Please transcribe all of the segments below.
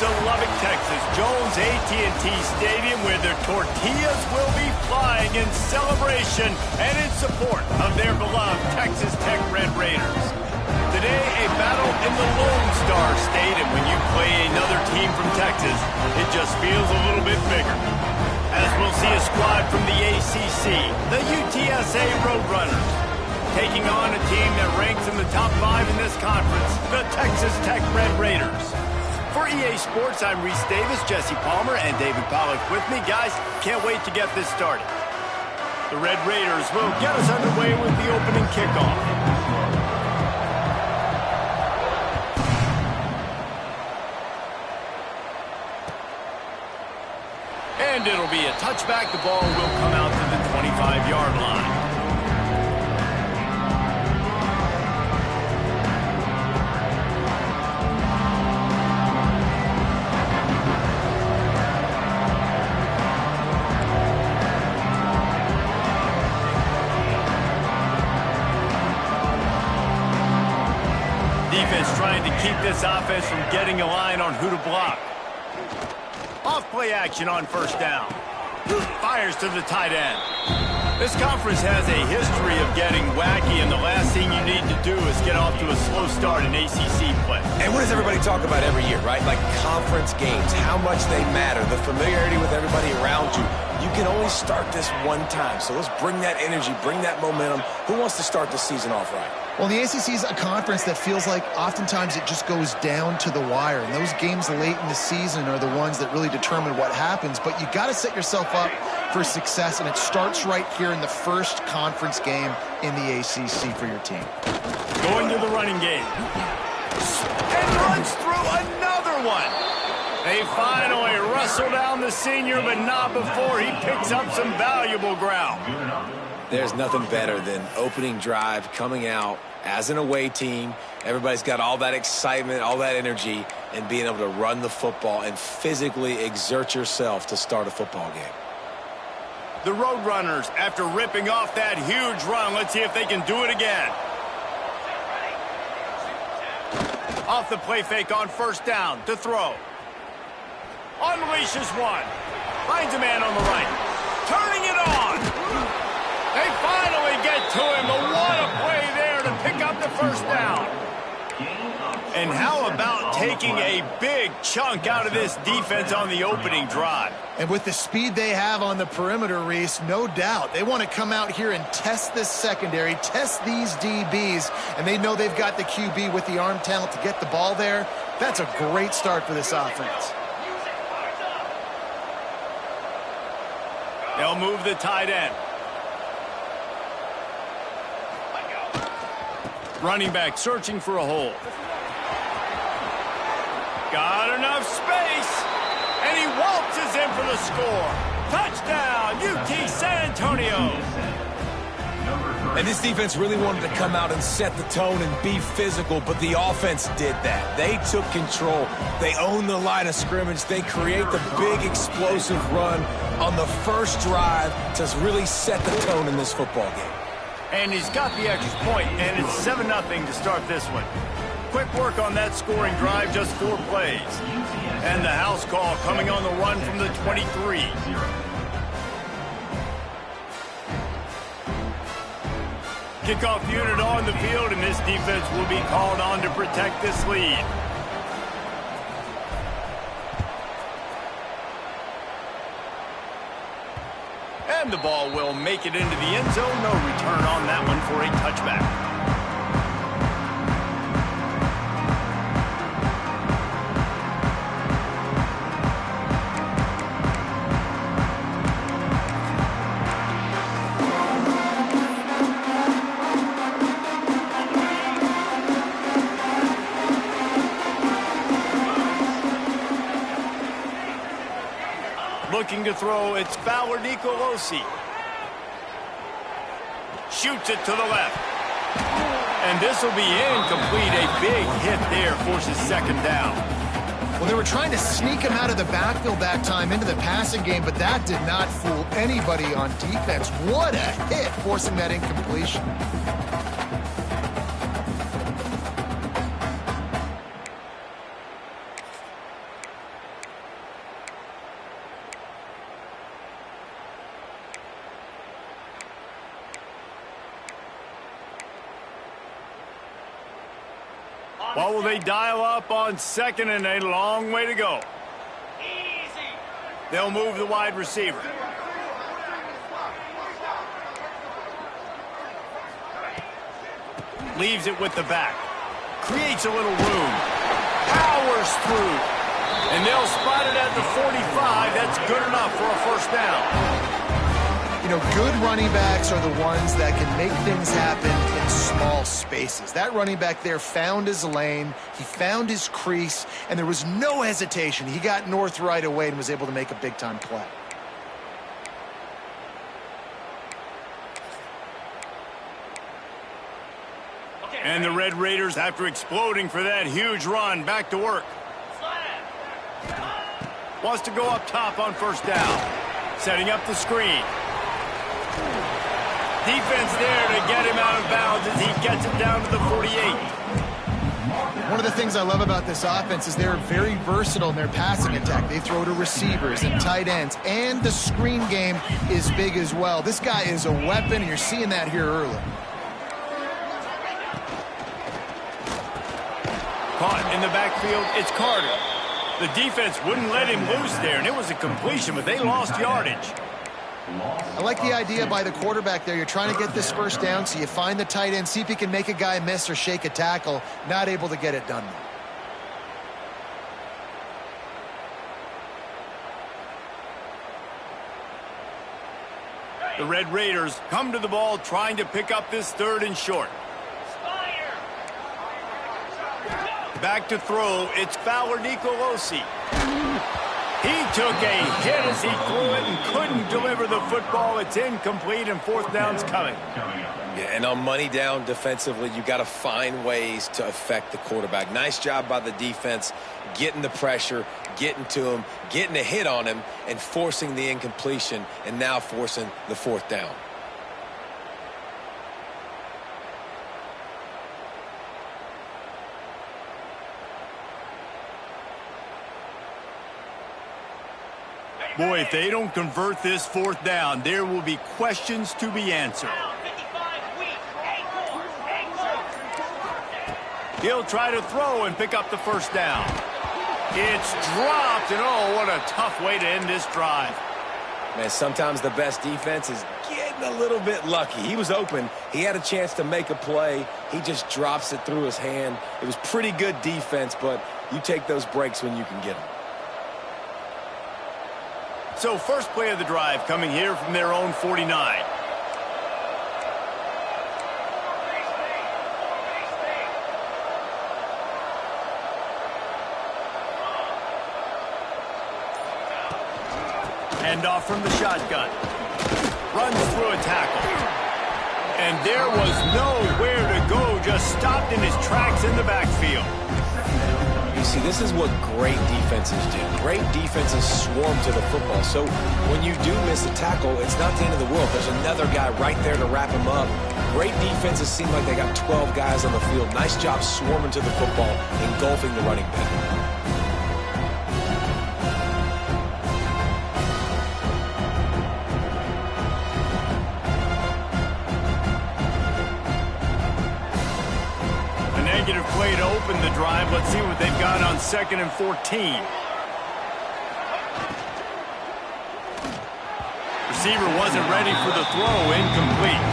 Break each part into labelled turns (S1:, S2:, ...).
S1: to Lubbock, Texas, Jones AT&T Stadium, where their tortillas will be flying in celebration and in support of their beloved Texas Tech Red Raiders. Today, a battle in the Lone Star State, and when you play another team from Texas, it just feels a little bit bigger. As we'll see a squad from the ACC, the UTSA Roadrunners, taking on a team that ranks in the top 5 in this conference, the Texas Tech Red Raiders. For EA Sports, I'm Reese Davis, Jesse Palmer, and David Pollack with me. Guys, can't wait to get this started. The Red Raiders will get us underway with the opening kickoff. And it'll be a touchback. The ball will come out to the 25-yard line. Defense trying to keep this offense from getting a line on who to block. Off play action on first down. Fires to the tight end. This conference has a history of getting wacky, and the last thing you need to do is get off to a slow start in ACC play.
S2: And what does everybody talk about every year, right? Like conference games, how much they matter, the familiarity with everybody around you. You can only start this one time, so let's bring that energy, bring that momentum. Who wants to start the season off right?
S3: Well, the ACC is a conference that feels like oftentimes it just goes down to the wire. And those games late in the season are the ones that really determine what happens. But you got to set yourself up for success, and it starts right here in the first conference game in the ACC for your team.
S1: Going to the running game. And runs through another one. They finally wrestle down the senior, but not before he picks up some valuable ground.
S2: There's nothing better than opening drive, coming out as an away team. Everybody's got all that excitement, all that energy, and being able to run the football and physically exert yourself to start a football game.
S1: The Roadrunners, after ripping off that huge run, let's see if they can do it again. Off the play fake on first down to throw. Unleashes one. Finds a man on the right. Turning it on. They finally get to him, but what a play there to pick up the first down. And how about taking a big chunk out of this defense on the opening drive?
S3: And with the speed they have on the perimeter, Reese, no doubt, they want to come out here and test this secondary, test these DBs, and they know they've got the QB with the arm talent to get the ball there. That's a great start for this offense.
S1: They'll move the tight end. Running back searching for a hole. Got enough space. And he waltzes in for the score. Touchdown, UT San Antonio.
S2: And this defense really wanted to come out and set the tone and be physical, but the offense did that. They took control. They owned the line of scrimmage. They create the big explosive run on the first drive to really set the tone in this football game.
S1: And he's got the extra point, and it's 7-0 to start this one. Quick work on that scoring drive, just 4 plays. And the house call coming on the run from the 23. Kickoff unit on the field, and this defense will be called on to protect this lead. And the ball will make it into the end zone. No return on that one for a touchback. Looking to throw, it's Fowler Nicolosi. Shoots it to the left. And this will be incomplete. A big hit there forces second down.
S3: Well, they were trying to sneak him out of the backfield that time into the passing game, but that did not fool anybody on defense. What a hit, forcing that incompletion.
S1: What will they dial up on second and a long way to go? They'll move the wide receiver. Leaves it with the back. Creates a little room. Powers through. And they'll spot it at the 45. That's good enough for a first down.
S3: You know, good running backs are the ones that can make things happen in small spaces. That running back there found his lane, he found his crease, and there was no hesitation. He got north right away and was able to make a big-time play.
S1: And the Red Raiders, after exploding for that huge run, back to work. Wants to go up top on first down. Setting up the screen. Defense there to get him out of bounds as he gets it down to the 48.
S3: One of the things I love about this offense is they're very versatile in their passing attack. They throw to receivers and tight ends, and the screen game is big as well. This guy is a weapon, and you're seeing that here early.
S1: Caught in the backfield, it's Carter. The defense wouldn't let him loose there, and it was a completion, but they lost yardage.
S3: I like the idea by the quarterback there. You're trying to get this first down, so you find the tight end, see if he can make a guy miss or shake a tackle. Not able to get it done.
S1: The Red Raiders come to the ball trying to pick up this third and short. Back to throw, it's Fowler Nicolosi. He took a hit as he threw it and couldn't deliver the football. It's incomplete, and fourth down's coming.
S2: Yeah, and on money down defensively, you got to find ways to affect the quarterback. Nice job by the defense, getting the pressure, getting to him, getting a hit on him, and forcing the incompletion, and now forcing the fourth down.
S1: Boy, if they don't convert this fourth down, there will be questions to be answered. He'll try to throw and pick up the first down. It's dropped, and oh, what a tough way to end this drive.
S2: Man, sometimes the best defense is getting a little bit lucky. He was open. He had a chance to make a play. He just drops it through his hand. It was pretty good defense, but you take those breaks when you can get them.
S1: So first play of the drive coming here from their own 49. Hand off from the shotgun. Runs through a tackle. And there was nowhere to go, just stopped in his tracks in the backfield.
S2: You see, this is what great defenses do. Great defenses swarm to the football. So when you do miss a tackle, it's not the end of the world. There's another guy right there to wrap him up. Great defenses seem like they got 12 guys on the field. Nice job swarming to the football, engulfing the running back.
S1: Negative play to open the drive. Let's see what they've got on 2nd and 14. Receiver wasn't ready for the throw. Incomplete.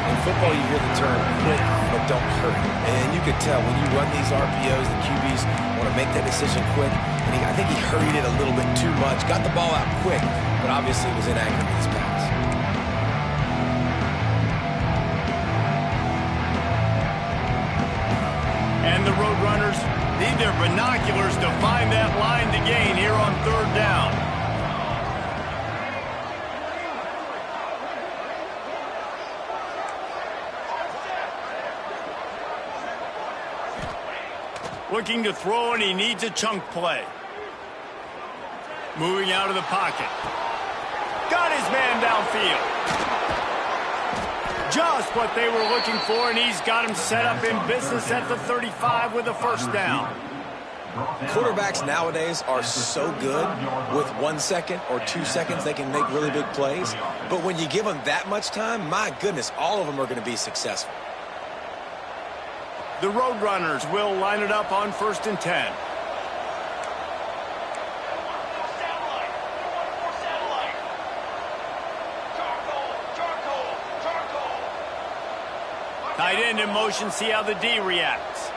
S2: In football, you hear the term quick, but don't hurry. And you can tell when you run these RPOs, the QBs want to make that decision quick. And I think he hurried it a little bit too much. Got the ball out quick, but obviously was inaccurate in his pass.
S1: And the Roadrunners need their binoculars to find that line to gain here on third down. Looking to throw, and he needs a chunk play. Moving out of the pocket. Got his man downfield. Just what they were looking for, and he's got him set up in business at the 35 with a first down.
S2: Quarterbacks nowadays are so good with 1 second or 2 seconds, they can make really big plays. But when you give them that much time, my goodness, all of them are going to be successful.
S1: The Roadrunners will line it up on 1st and 10. Tight end in motion, see how the D reacts.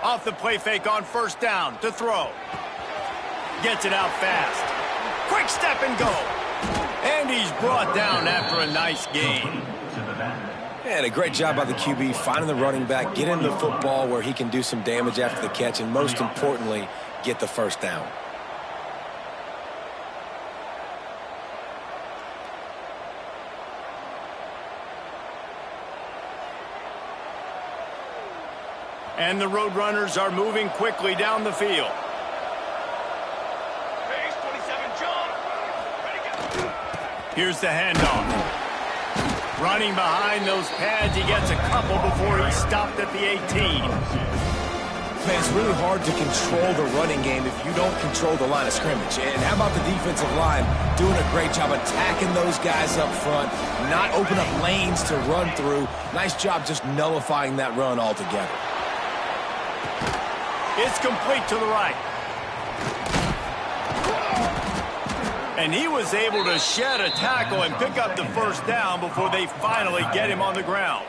S1: Off the play fake on 1st down to throw. Gets it out fast. Quick step and go. And he's brought down after a nice gain.
S2: And a great job by the QB finding the running back, getting the football where he can do some damage after the catch, and most importantly, get the 1st down.
S1: And the Roadrunners are moving quickly down the field. Here's the handoff. Running behind those pads, he gets a couple before he's stopped at the 18.
S2: Man, it's really hard to control the running game if you don't control the line of scrimmage. And how about the defensive line doing a great job attacking those guys up front, not open up lanes to run through. Nice job just nullifying that run altogether.
S1: It's complete to the right. And he was able to shed a tackle and pick up the 1st down before they finally get him on the ground.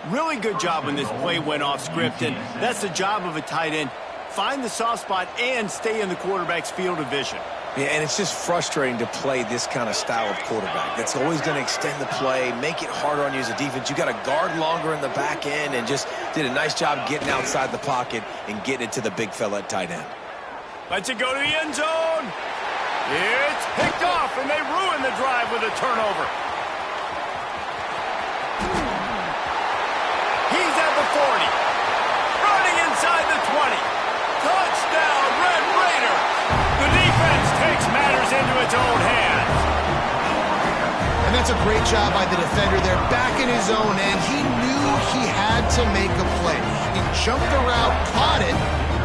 S1: Really good job when this play went off script, and that's the job of a tight end. Find the soft spot and stay in the quarterback's field of vision.
S2: Yeah, and it's just frustrating to play this kind of style of quarterback. That's always going to extend the play, make it harder on you as a defense. You got to guard longer in the back end, and just did a nice job getting outside the pocket and getting it to the big fella at tight end.
S1: Lets it go to the end zone. It's picked off, and they ruin the drive with a turnover. He's at the 40. Running inside the 20. Touchdown, Red Raiders. The defense takes matters into its own hands.
S3: And that's a great job by the defender there, back in his own end. He knew he had to make a play. He jumped the route, caught it,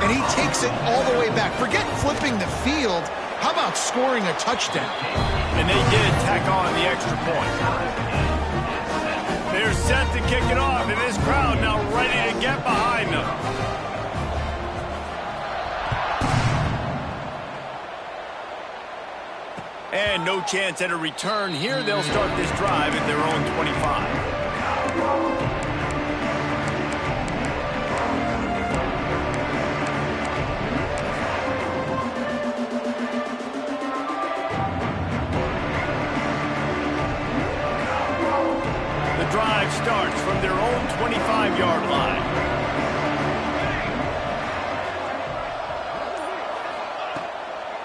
S3: and he takes it all the way back. Forget flipping the field. How about scoring a touchdown?
S1: And they did tack on the extra point. They're set to kick it off, and this crowd now ready to get behind them. And no chance at a return here. They'll start this drive at their own 25. Drive starts from their own 25-yard line.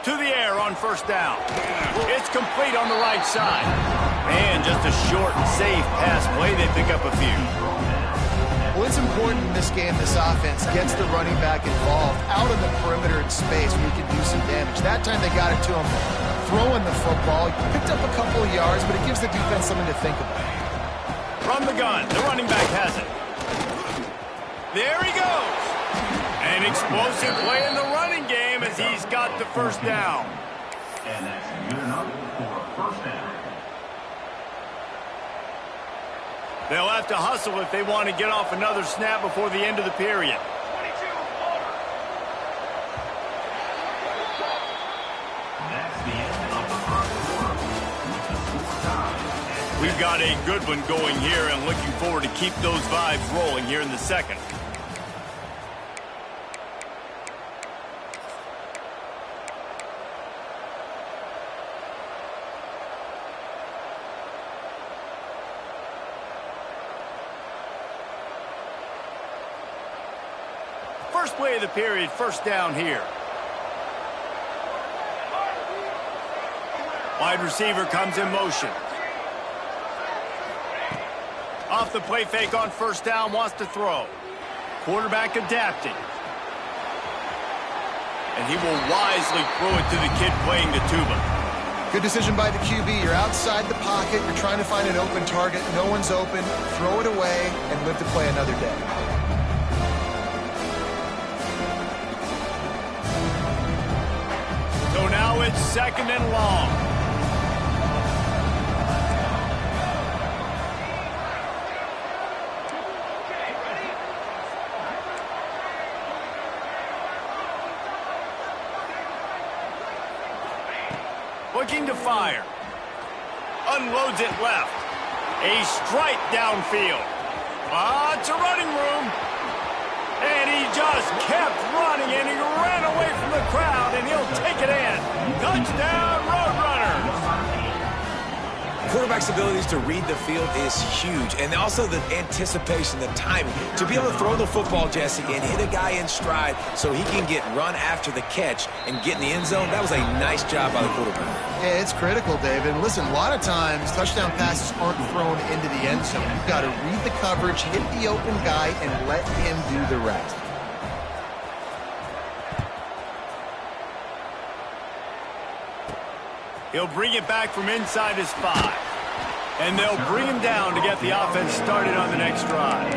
S1: To the air on 1st down. It's complete on the right side. And just a short and safe pass play. They pick up a few.
S3: Well, it's important in this game, this offense gets the running back involved out of the perimeter in space where he can do some damage. That time they got it to him throwing the football. He picked up a couple of yards, but it gives the defense something to think about.
S1: From the gun, the running back has it. There he goes. An explosive play in the running game as he's got the 1st down.
S4: And that's good enough for a 1st down.
S1: They'll have to hustle if they want to get off another snap before the end of the period.
S4: That's the end of the 1st quarter. With the score tied.
S1: We've got a good one going here and looking forward to keep those vibes rolling here in the 2nd. First play of the period, 1st down here. Wide receiver comes in motion. Off the play fake on 1st down, wants to throw. Quarterback adapting. And he will wisely throw it to the kid playing the tuba.
S3: Good decision by the QB. You're outside the pocket. You're trying to find an open target. No one's open. Throw it away and live to play another day.
S1: it's 2nd and long. Looking to fire. Unloads it left. A strike downfield. Lots of running room. And he just kept running, and he ran away from the crowd, and he'll take it in. Touchdown, Roadrunners.
S2: Quarterback's abilities to read the field is huge, and also the anticipation, the timing. To be able to throw the football, Jesse, and hit a guy in stride so he can get run after the catch and get in the end zone, that was a nice job by the quarterback.
S3: Yeah, it's critical, David. Listen, a lot of times touchdown passes aren't thrown into the end zone. You've got to read the coverage, hit the open guy, and let him do the rest.
S1: He'll bring it back from inside his 5. And they'll bring him down to get the offense started on the next drive.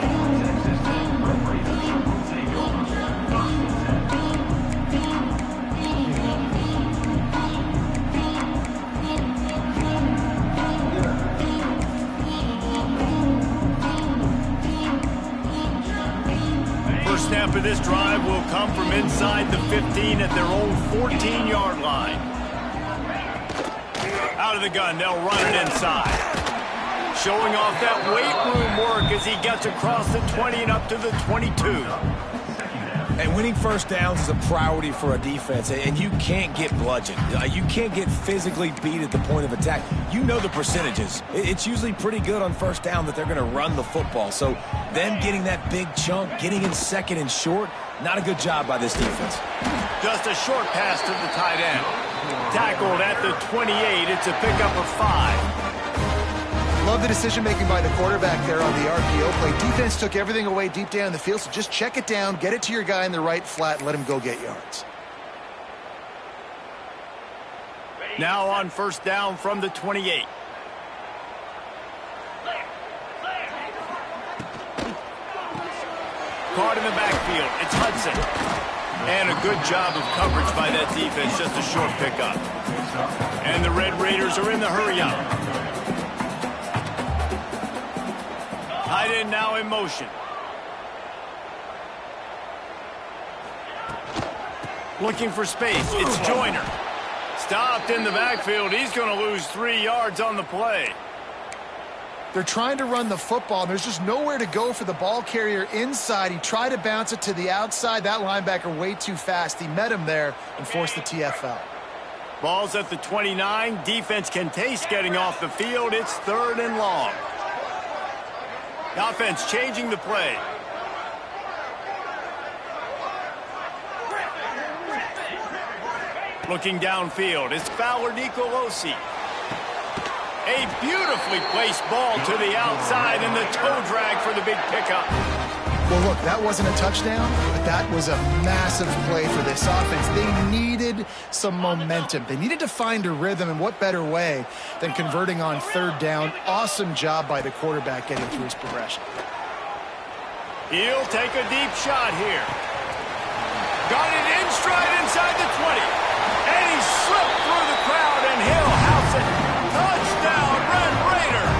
S1: First snap of this drive will come from inside the 15 at their own 14-yard line. Out of the gun, they'll run it inside. Showing off that weight room work as he gets across the 20 and up to the 22.
S2: And winning first downs is a priority for a defense, and you can't get bludgeoned. You can't get physically beat at the point of attack. You know the percentages. It's usually pretty good on first down that they're going to run the football. So them getting that big chunk, getting in 2nd and short, not a good job by this defense.
S1: Just a short pass to the tight end. Tackled at the 28. It's a pickup of 5.
S3: Love the decision-making by the quarterback there on the RPO play. Defense took everything away deep down the field, so just check it down, get it to your guy in the right flat, and let him go get yards.
S1: Now on first down from the 28. Caught in the backfield. It's Hudson. And a good job of coverage by that defense. Just a short pickup. And the Red Raiders are in the hurry-up. Tight end now in motion. Looking for space. It's Joyner. Stopped in the backfield. He's going to lose 3 yards on the play.
S3: They're trying to run the football, and there's just nowhere to go for the ball carrier inside. He tried to bounce it to the outside. That linebacker way too fast. He met him there and forced the TFL.
S1: Ball's at the 29. Defense can taste getting off the field. It's 3rd and long. The offense changing the play. Looking downfield, it's Fowler Nicolosi. A beautifully placed ball to the outside, and the toe drag for the big pickup.
S3: Well, look, that wasn't a touchdown, but that was a massive play for this offense. They needed some momentum. They needed to find a rhythm, and what better way than converting on 3rd down. Awesome job by the quarterback getting through his progression.
S1: He'll take a deep shot here. Got it in stride inside the 20. And he slipped through the crowd, and he'll house it. Touchdown, Red Raiders!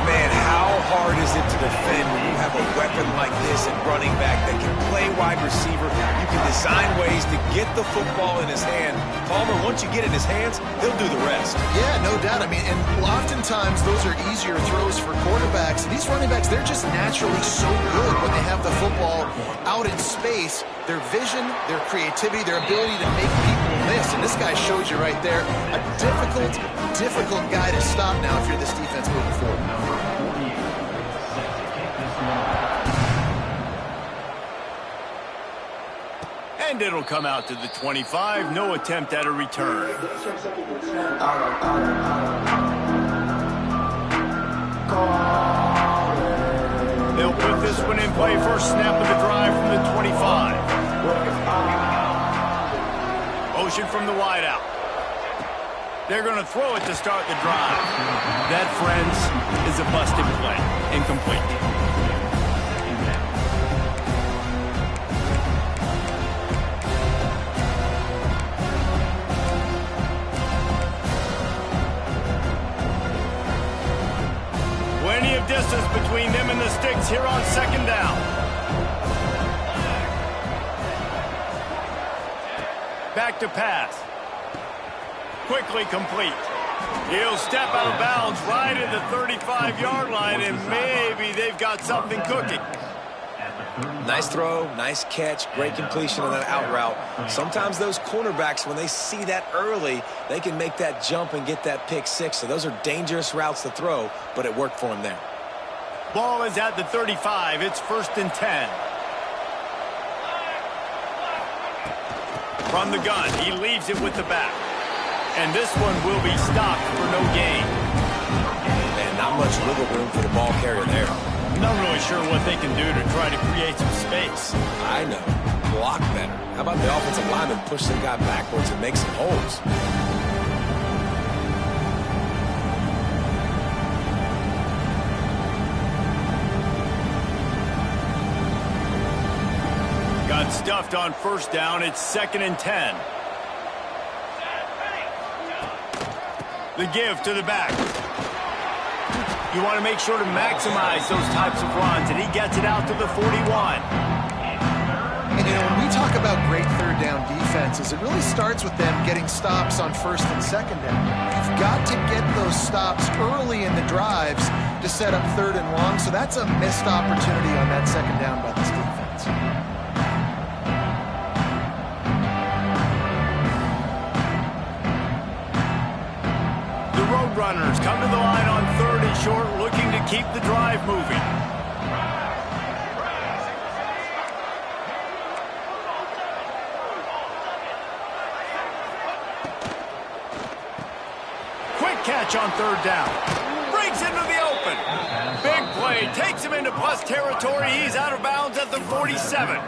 S2: Man, how hard is it to defend when you have a weapon like this at running back that can play wide receiver? You can design ways to get the football in his hand. Palmer, once you get it in his hands, he'll do the rest.
S3: Yeah, no doubt. I mean, and oftentimes those are easier throws for quarterbacks. These running backs, they're just naturally so good when they have the football out in space. Their vision, their creativity, their ability to make people miss. And this guy shows you right there, a difficult guy to stop now if you're this defense moving forward.
S1: And it'll come out to the 25. No attempt at a return. They'll put this one in play. First snap of the drive from the 25. Motion from the wideout. They're going to throw it to start the drive. That, friends, is a busted play. Incomplete. Back to pass. Quickly complete. He'll step out of bounds right at the 35-yard line, and maybe they've got something cooking.
S2: Nice throw, nice catch, great completion on that out route. Sometimes those cornerbacks, when they see that early, they can make that jump and get that pick six. So those are dangerous routes to throw, but it worked for him there.
S1: Ball is at the 35. It's 1st and 10. From the gun, he leaves it with the back. And this one will be stopped for no gain.
S2: And not much wiggle room for the ball carrier there.
S1: Not really sure what they can do to try to create some space.
S2: I know. Block better. How about the offensive lineman push the guy backwards and make some holes?
S1: Got stuffed on 1st down. It's 2nd and 10. The give to the back. You want to make sure to maximize those types of runs, and he gets it out to the 41.
S3: And, when we talk about great 3rd down defenses, it really starts with them getting stops on 1st and 2nd down. You've got to get those stops early in the drives to set up 3rd and long, so that's a missed opportunity on that 2nd down by this defense.
S1: Runners come to the line on 3rd and short, looking to keep the drive moving. Quick catch on 3rd down. Breaks into the open. Big play. Takes him into plus territory. He's out of bounds at the 47.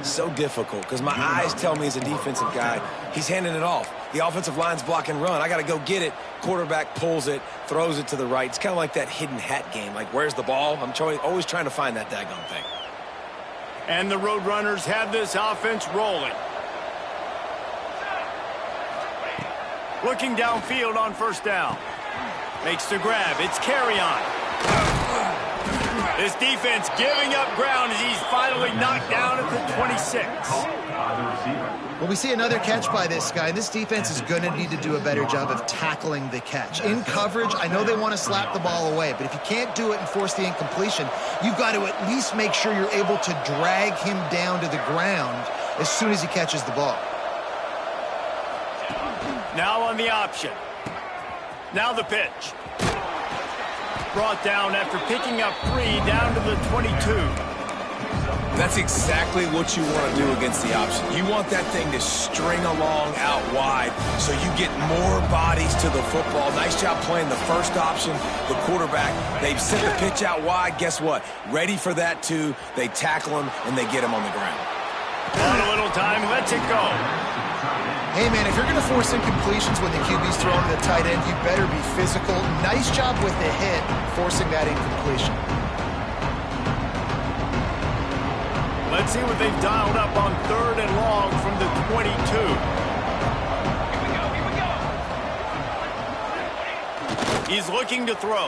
S2: So difficult because my eyes tell me as a defensive guy, he's handing it off. The offensive line's block and run. I got to go get it. Quarterback pulls it, throws it to the right. It's kind of like that hidden hat game. Like, where's the ball? I'm always trying to find that daggone thing.
S1: And the Roadrunners have this offense rolling. Looking downfield on 1st down. Makes the grab. It's carry on. This defense giving up ground as he's finally knocked down at the 26.
S3: Well, we see another catch by this guy. This defense is going to need to do a better job of tackling the catch. In coverage, I know they want to slap the ball away, but if you can't do it and force the incompletion, you've got to at least make sure you're able to drag him down to the ground as soon as he catches the ball.
S1: Now on the option. Now the pitch. Brought down after picking up 3 down to the 22.
S2: That's exactly what you want to do against the option. You want that thing to string along out wide so you get more bodies to the football. Nice job playing the first option, the quarterback. They've sent the pitch out wide. Guess what? Ready for that too. They tackle him and they get him on the ground.
S1: On a little time, lets it go.
S3: Hey, man, if you're going to force incompletions when the QB's throwing to the tight end, you better be physical. Nice job with the hit, forcing that incompletion.
S1: Let's see what they've dialed up on 3rd and long from the 22. He's looking to throw.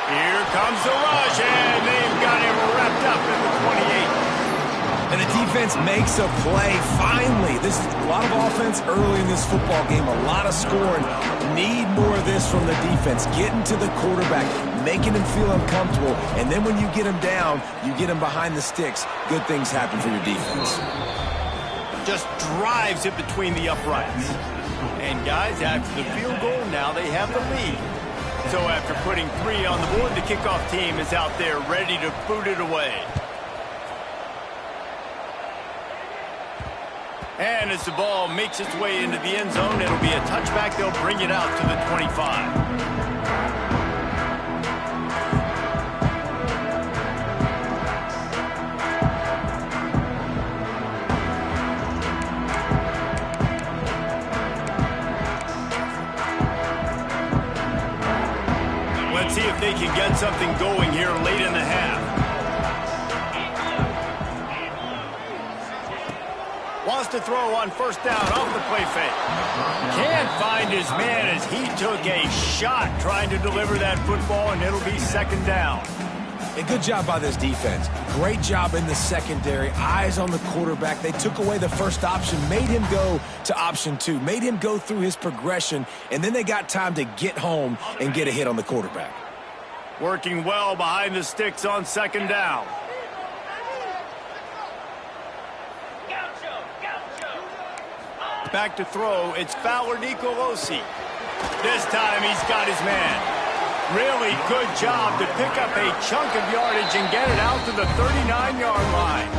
S1: Here comes the rush, and they've got him wrapped up in the 28.
S2: And the defense makes a play, finally. This is a lot of offense early in this football game, a lot of scoring. Need more of this from the defense. Getting to the quarterback, making him feel uncomfortable, and then when you get him down, you get him behind the sticks. Good things happen for your defense.
S1: Just drives it between the uprights. And guys, after the field goal, now they have the lead. So after putting 3 on the board, the kickoff team is out there ready to boot it away. And as the ball makes its way into the end zone, it'll be a touchback. They'll bring it out to the 25. Let's see if they can get something going here late in the half. Wants to throw on 1st down off the play fake. Can't find his man as he took a shot trying to deliver that football, and it'll be 2nd down.
S2: A good job by this defense. Great job in the secondary. Eyes on the quarterback. They took away the first option, made him go to option 2, made him go through his progression, and then they got time to get home and get a hit on the quarterback.
S1: Working well behind the sticks on second down. Back to throw, it's Fowler Nicolosi. This time he's got his man. Really good job to pick up a chunk of yardage and get it out to the 39-yard line.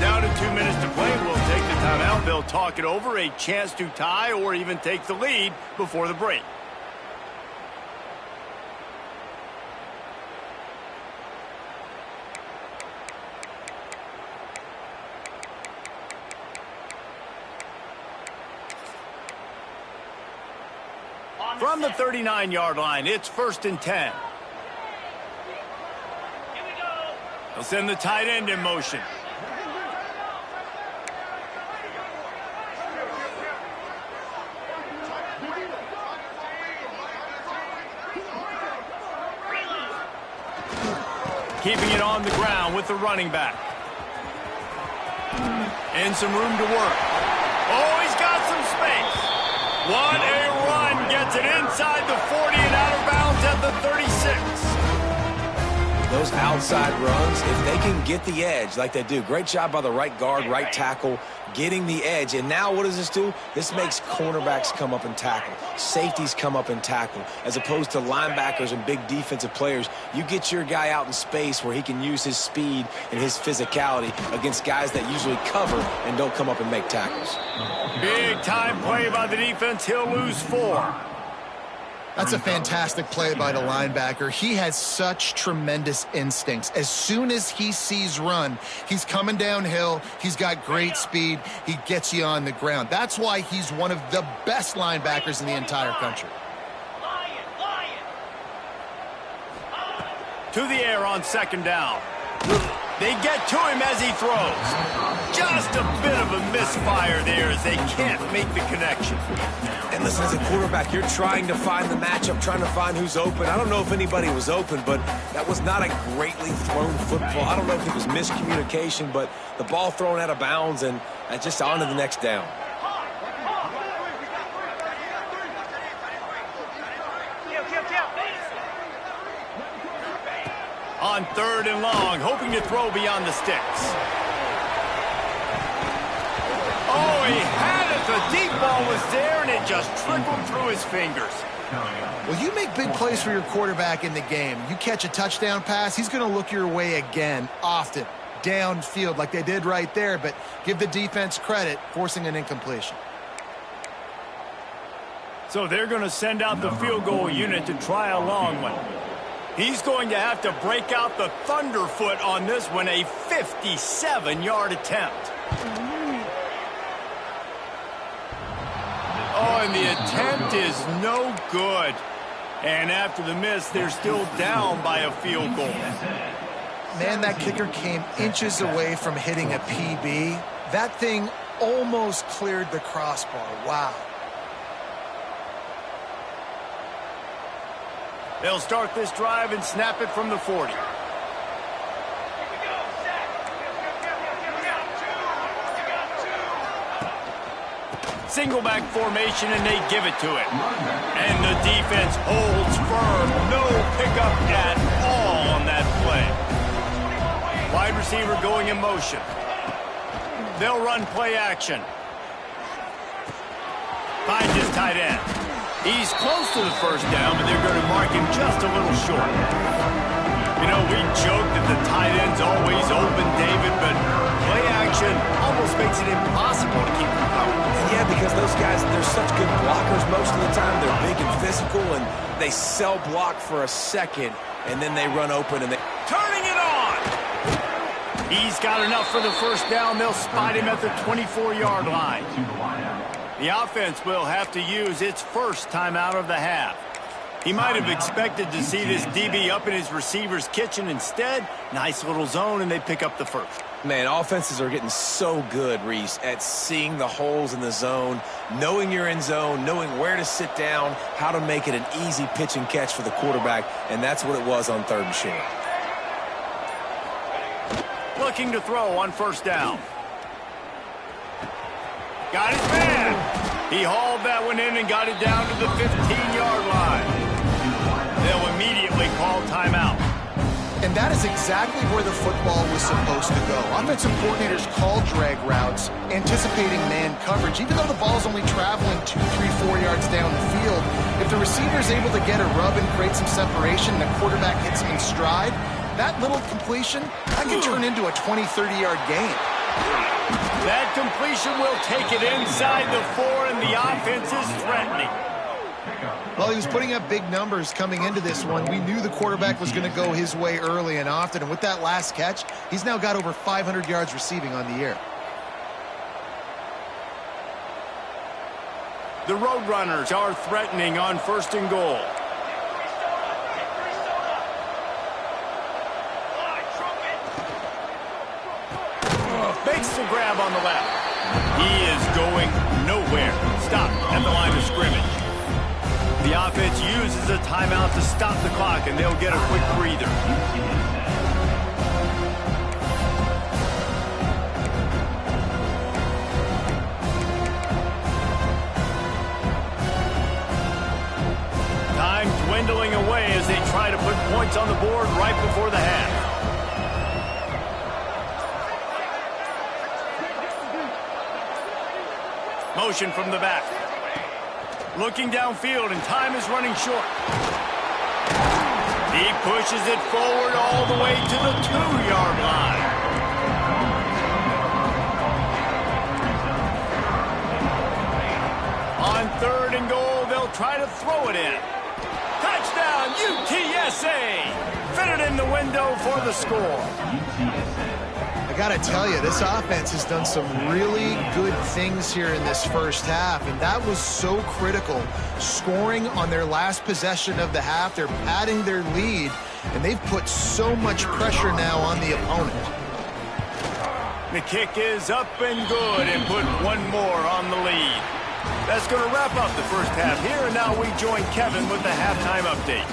S1: Down to 2 minutes to play. We'll take the timeout. They'll talk it over, a chance to tie or even take the lead before the break. From the 39-yard line, it's 1st and 10. They'll send the tight end in motion. Keeping it on the ground with the running back. And some room to work. Oh, he's got some space. What a run. Gets it inside the 40 and out of bounds at the 36.
S2: Those outside runs, if they can get the edge like they do, great job by the right guard, right tackle, getting the edge. And now what does this do? This makes cornerbacks come up and tackle. Safeties come up and tackle. As opposed to linebackers and big defensive players, you get your guy out in space where he can use his speed and his physicality against guys that usually cover and don't come up and make tackles.
S1: Big time play by the defense. He'll lose 4.
S3: That's a fantastic play by the linebacker. He has such tremendous instincts. As soon as he sees run, he's coming downhill. He's got great speed. He gets you on the ground. That's why he's one of the best linebackers in the entire country.
S1: To the air on second down. They get to him as he throws. Just a bit of a misfire there as they can't make the connection.
S2: And listen, as a quarterback, you're trying to find the matchup, trying to find who's open. I don't know if anybody was open, but that was not a greatly thrown football. I don't know if it was miscommunication, but the ball thrown out of bounds and just on to the next down.
S1: On 3rd and long, hoping to throw beyond the sticks. Oh, he had it. The deep ball was there, and it just trickled through his fingers.
S3: Well, you make big plays for your quarterback in the game. You catch a touchdown pass, he's going to look your way again, often, downfield like they did right there, but give the defense credit, forcing an incompletion.
S1: So they're going to send out the field goal unit to try a long one. He's going to have to break out the thunderfoot on this one, a 57-yard attempt. Oh, and the attempt is no good. And after the miss, they're still down by a field goal.
S3: Man, that kicker came inches away from hitting a PB. That thing almost cleared the crossbar. Wow.
S1: They'll start this drive and snap it from the 40. Single back formation, and they give it to him. And the defense holds firm. No pickup at all on that play. Wide receiver going in motion. They'll run play action. Finds his tight end. He's close to the first down, but they're going to mark him just a little short. You know, we joke that the tight end's always open, David, but play action almost makes it impossible to keep them covered.
S2: Yeah, because those guys, they're such good blockers most of the time. They're big and physical, and they sell block for a second, and then they run open, and they...
S1: Turning it on! He's got enough for the first down. They'll spot him at the 24-yard line. The offense will have to use its first timeout of the half. He might have expected to see this DB up in his receiver's kitchen. Instead, nice little zone, and they pick up the first.
S2: Man, offenses are getting so good, Reese, at seeing the holes in the zone, knowing you're in zone, knowing where to sit down, how to make it an easy pitch and catch for the quarterback, and that's what it was on 3rd and short.
S1: looking to throw on first down. Got his man. He hauled that one in and got it down to the 15-yard line. They'll immediately call timeout.
S3: And that is exactly where the football was supposed to go. Offensive coordinators call drag routes, anticipating man coverage. Even though the ball's only traveling 2, 3, 4 yards down the field, if the receiver is able to get a rub and create some separation and the quarterback hits him in stride, that little completion, that can turn into a 20, 30-yard gain.
S1: That completion will take it inside the 4, and the offense is threatening.
S3: Well, he was putting up big numbers coming into this one. We knew the quarterback was going to go his way early and often, and with that last catch, he's now got over 500 yards receiving on the year.
S1: The Roadrunners are threatening on first and goal. Makes the grab on the left. He is going nowhere. Stop at the line of scrimmage. The offense uses a timeout to stop the clock, and they'll get a quick breather. Time dwindling away as they try to put points on the board right before the half. Motion from the back. Looking downfield, and time is running short. He pushes it forward all the way to the 2-yard line. On third and goal, they'll try to throw it in. Touchdown, UTSA! Fitted in the window for the score.
S3: I got to tell you, this offense has done some really good things here in this first half, and that was so critical. Scoring on their last possession of the half, they're padding their lead, and they've put so much pressure now on the opponent.
S1: The kick is up and good, and put one more on the lead. That's going to wrap up the first half here, and now we join Kevin with the halftime update.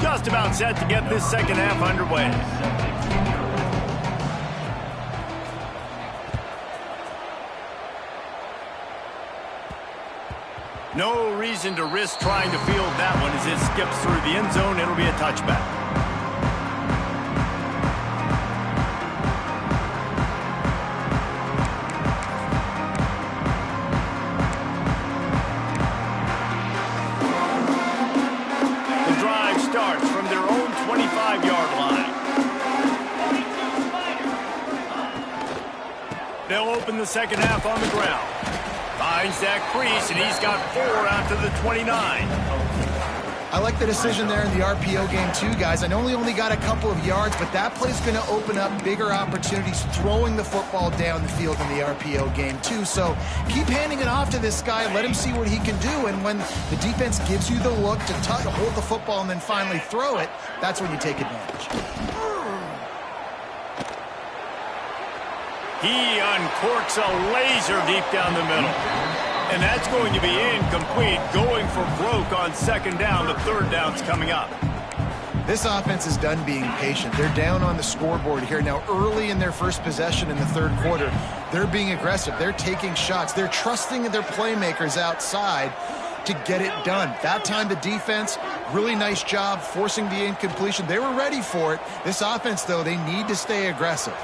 S1: Just about set to get this second half underway. No reason to risk trying to field that one as it skips through the end zone. It'll be a touchback. Starts from their own 25-yard line. They'll open the second half on the ground. Finds that crease, and he's got 4 out to the 29.
S3: I like the decision there in the RPO game too, guys. I know he only got a couple of yards, but that play's going to open up bigger opportunities throwing the football down the field in the RPO game too. So keep handing it off to this guy. Let him see what he can do. And when the defense gives you the look to hold the football and then finally throw it, that's when you take advantage.
S1: He uncorks a laser deep down the middle. And that's going to be incomplete, going for broke on second down. The third down's coming up.
S3: This offense is done being patient. They're down on the scoreboard here. Now, early in their first possession in the third quarter, they're being aggressive. They're taking shots. They're trusting their playmakers outside to get it done. That time, the defense, really nice job forcing the incompletion. They were ready for it. This offense, though, they need to stay aggressive.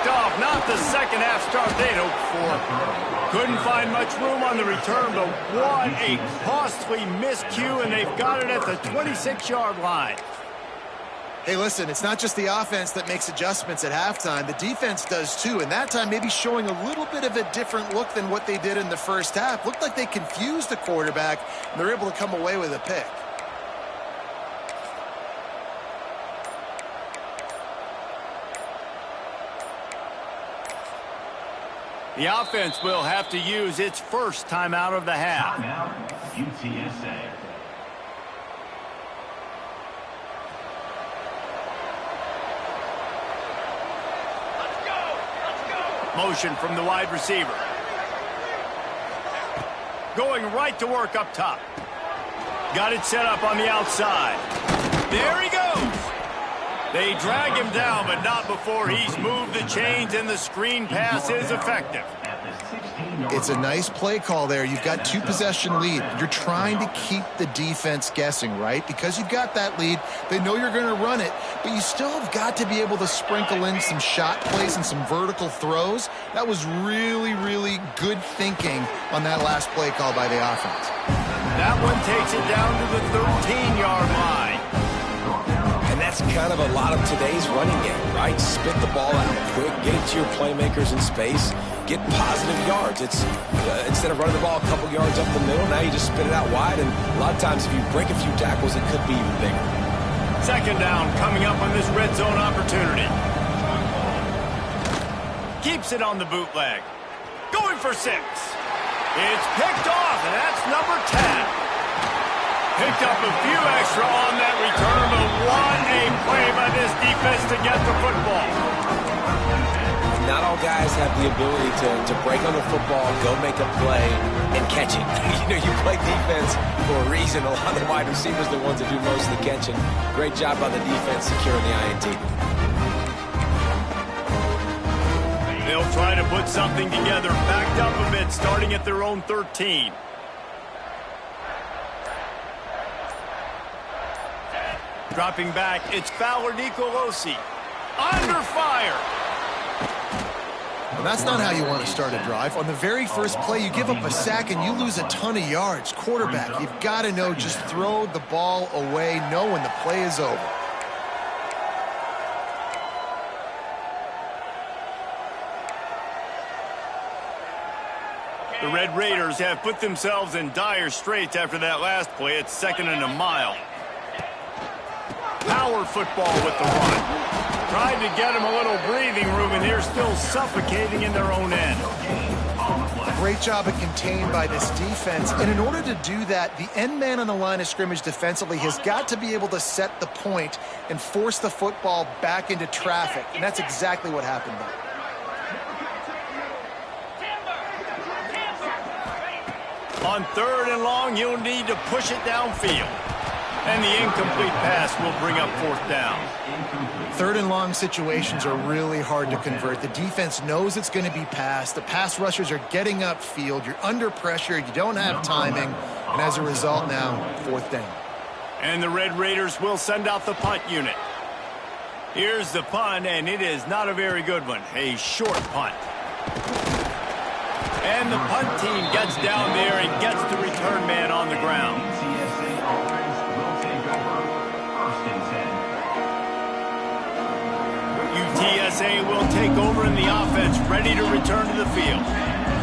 S1: Off, not the second half start they'd hoped for. Couldn't find much room on the return, but what a costly miscue, and they've got it at the 26-yard line.
S3: Hey, listen, it's not just the offense that makes adjustments at halftime. The defense does too, and that time maybe showing a little bit of a different look than what they did in the first half. Looked like they confused the quarterback, and they're able to come away with a pick.
S1: The offense will have to use its first timeout of the half.
S4: Timeout, UTSA.
S1: Motion from the wide receiver. Going right to work up top. Got it set up on the outside. There he goes. They drag him down, but not before he's moved the chains, and the screen pass is effective.
S3: It's a nice play call there. You've got 2-possession lead. You're trying to keep the defense guessing, right? Because you've got that lead, they know you're going to run it, but you still have got to be able to sprinkle in some shot plays and some vertical throws. That was really, really good thinking on that last play call by the offense.
S1: That one takes it down to the 13-yard line.
S2: And that's kind of a lot of today's running game, right? Spit the ball out quick, get it to your playmakers in space, get positive yards. It's instead of running the ball a couple yards up the middle, now you just spit it out wide, and a lot of times if you break a few tackles, it could be even bigger.
S1: Second down coming up on this red zone opportunity. Keeps it on the bootleg. Going for 6. It's picked off, and that's number 10. Picked up a few extra on that return, but what a play by this defense to get the football.
S2: Not all guys have the ability to break on the football, go make a play, and catch it. You play defense for a reason. A lot of the wide receivers are the ones that do most of the catching. Great job by the defense securing the INT.
S1: They'll try to put something together, backed up a bit, starting at their own 13. Dropping back, it's Fowler Nicolosi. Under fire.
S3: Well, that's not how you want to start a drive. On the very first play, you give up a sack and you lose a ton of yards. Quarterback, you've got to know, just throw the ball away, know when the play is over.
S1: The Red Raiders have put themselves in dire straits after that last play. It's 2nd and a mile. Power football with the run. Tried to get them a little breathing room, and they're still suffocating in their own end.
S3: Great job of contained by this defense. And in order to do that, the end man on the line of scrimmage defensively has got to be able to set the point and force the football back into traffic. And that's exactly what happened there.
S1: On 3rd and long, you'll need to push it downfield. And the incomplete pass will bring up 4th down.
S3: 3rd and long situations are really hard to convert. The defense knows it's going to be passed. The pass rushers are getting upfield. You're under pressure. You don't have timing. And as a result now, 4th down.
S1: And the Red Raiders will send out the punt unit. Here's the punt, and it is not a very good one. A short punt. And the punt team gets down there and gets the return man on the ground.
S4: UTSA offense will take over 1st and 10.
S1: UTSA will take over in the offense, ready to return to the field.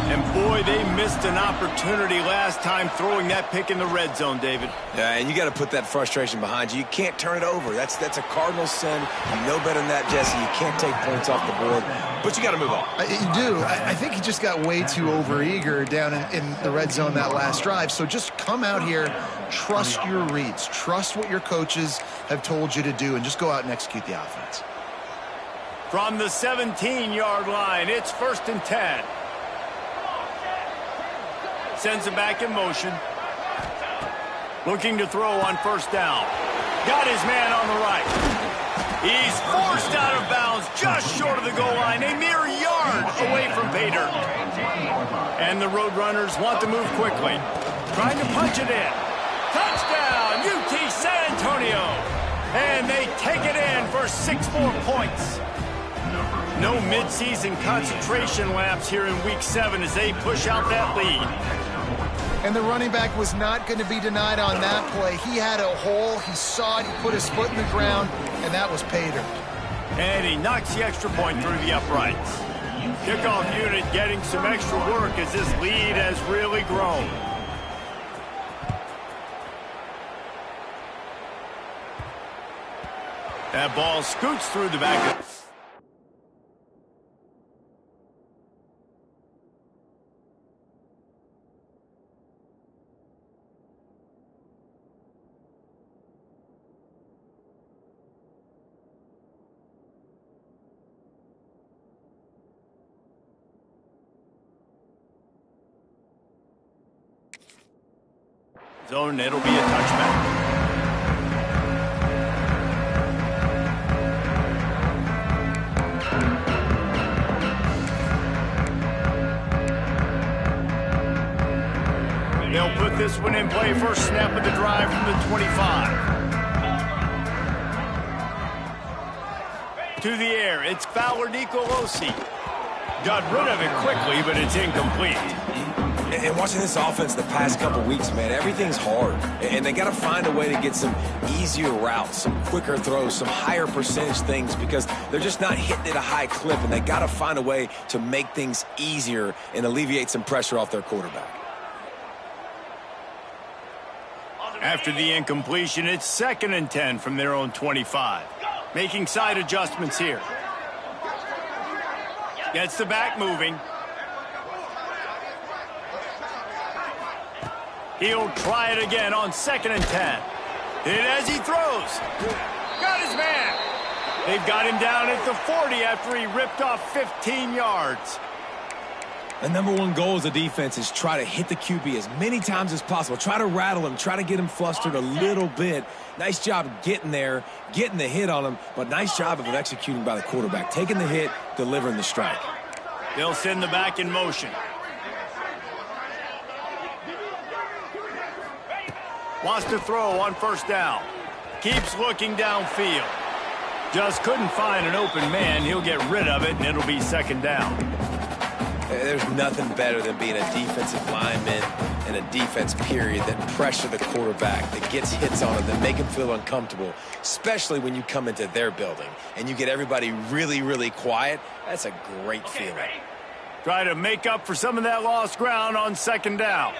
S1: And boy, they missed an opportunity last time throwing that pick in the red zone, David.
S2: Yeah, and you got to put that frustration behind you. You can't turn it over. That's a cardinal sin. You know better than that, Jesse. You can't take points off the board, but you got to move on.
S3: You do. I think he just got way too overeager down in the red zone that last drive. So just come out here, trust your reads, trust what your coaches have told you to do, and just go out and execute the offense.
S1: From the 17-yard line, it's 1st and 10. Sends him back in motion. Looking to throw on 1st down. Got his man on the right. He's forced out of bounds just short of the goal line, a mere yard away from pay dirt. And the Roadrunners want to move quickly. Trying to punch it in. Touchdown, UT San Antonio. And they take it in for 6 more points. No midseason concentration laps here in Week 7 as they push out that lead.
S3: And the running back was not going to be denied on that play. He had a hole, he saw it, he put his foot in the ground, and that was pay dirt.
S1: And he knocks the extra point through the uprights. Kickoff unit getting some extra work as this lead has really grown. That ball scoots through the back of... zone. It'll be a touchback. They'll put this one in play. First snap of the drive from the 25. To the air, it's Fowler Nicolosi. Got rid of it quickly, but it's incomplete.
S2: And watching this offense the past couple weeks, man, everything's hard. And they got to find a way to get some easier routes, some quicker throws, some higher percentage things because they're just not hitting at a high clip. And they got to find a way to make things easier and alleviate some pressure off their quarterback.
S1: After the incompletion, it's 2nd and 10 from their own 25. Making side adjustments here. Gets the back moving. He'll try it again on 2nd and 10. Hit as he throws. Got his man. They've got him down at the 40 after he ripped off 15 yards.
S2: The number one goal as a defense is try to hit the QB as many times as possible. Try to rattle him. Try to get him flustered a little bit. Nice job getting there, getting the hit on him, but nice job of executing by the quarterback. Taking the hit, delivering the strike.
S1: They'll send the back in motion. Wants to throw on first down. Keeps looking downfield. Just couldn't find an open man. He'll get rid of it, and it'll be 2nd down.
S2: There's nothing better than being a defensive lineman and a defense period that pressure the quarterback, that gets hits on him, that make him feel uncomfortable, especially when you come into their building and you get everybody really, really quiet. That's a great feeling.
S1: Try to make up for some of that lost ground on 2nd down.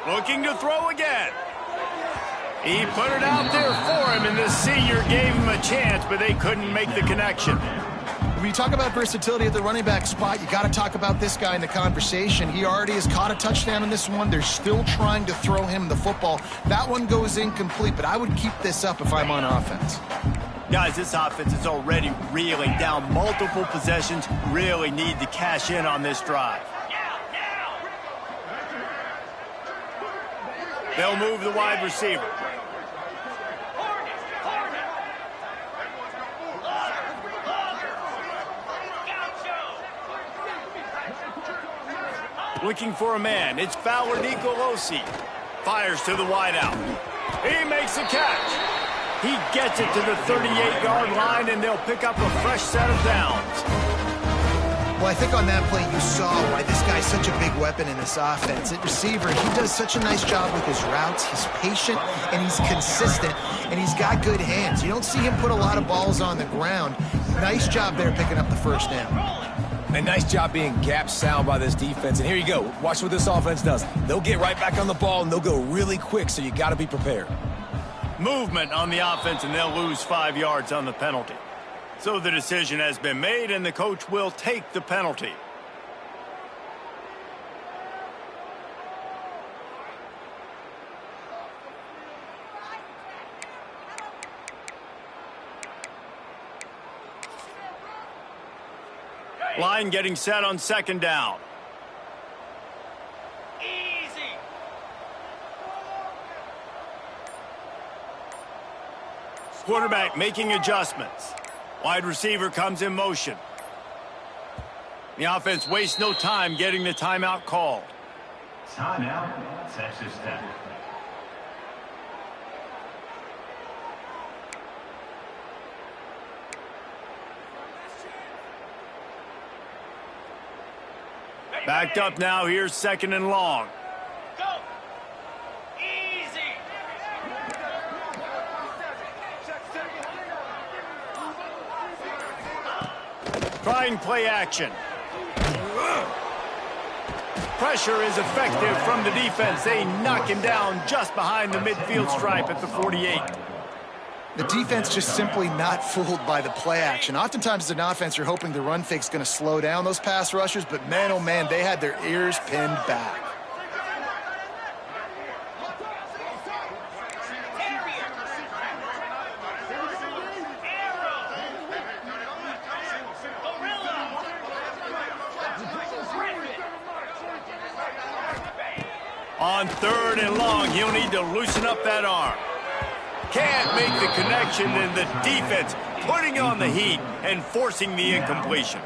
S1: Looking to throw again. He put it out there for him, and the senior gave him a chance, but they couldn't make the connection.
S3: When you talk about versatility at the running back spot, you got to talk about this guy in the conversation. He already has caught a touchdown in this one. They're still trying to throw him the football. That one goes incomplete, but I would keep this up if I'm on offense.
S1: Guys, this offense is already reeling down multiple possessions. Really need to cash in on this drive. They'll move the wide receiver. Looking for a man. It's Fowler Nicolosi. Fires to the wideout. He makes a catch. He gets it to the 38-yard line, and they'll pick up a fresh set of downs.
S3: Well, I think on that play you saw why this guy's such a big weapon in this offense. At receiver, he does such a nice job with his routes. He's patient, and he's consistent, and he's got good hands. You don't see him put a lot of balls on the ground. Nice job there picking up the first down.
S2: A nice job being gap sound by this defense. And here you go. Watch what this offense does. They'll get right back on the ball, and they'll go really quick, so you got to be prepared.
S1: Movement on the offense, and they'll lose 5 yards on the penalty. So the decision has been made, and the coach will take the penalty. Line getting set on 2nd down. Easy. Quarterback making adjustments. Wide receiver comes in motion. The offense wastes no time getting the timeout called.
S4: Timeout, Texas Tech.
S1: Backed up now. Here's 2nd and long.
S5: Go. Easy.
S1: Trying play action. Pressure is effective from the defense. They knock him down just behind the midfield stripe at the 48.
S3: The defense just simply not fooled by the play action. Oftentimes as an offense, you're hoping the run fake's going to slow down those pass rushers, but man, oh man, they had their ears pinned back.
S1: On 3rd and long, he'll need to loosen up that arm. Can't make the connection, and the defense putting on the heat and forcing the incompletion.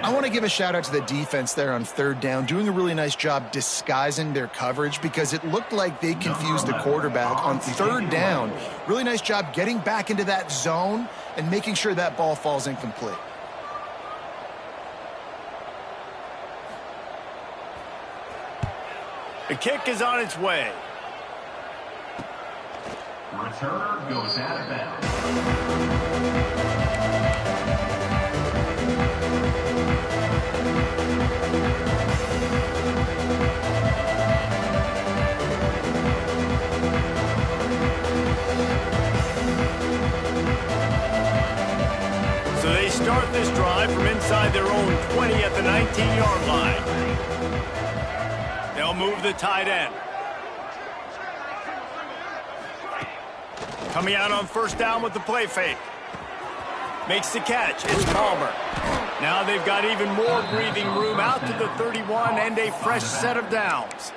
S3: I want to give a shout out to the defense there on 3rd down, doing a really nice job disguising their coverage because it looked like they confused the quarterback on 3rd down. Really nice job getting back into that zone and making sure that ball falls incomplete.
S1: The kick is on its way.
S4: Returner goes out of bounds.
S1: So they start this drive from inside their own 20 at the 19-yard line. They'll move the tight end. Coming out on 1st down with the play fake. Makes the catch. It's Palmer. Now they've got even more breathing room out to the 31 and a fresh set of downs.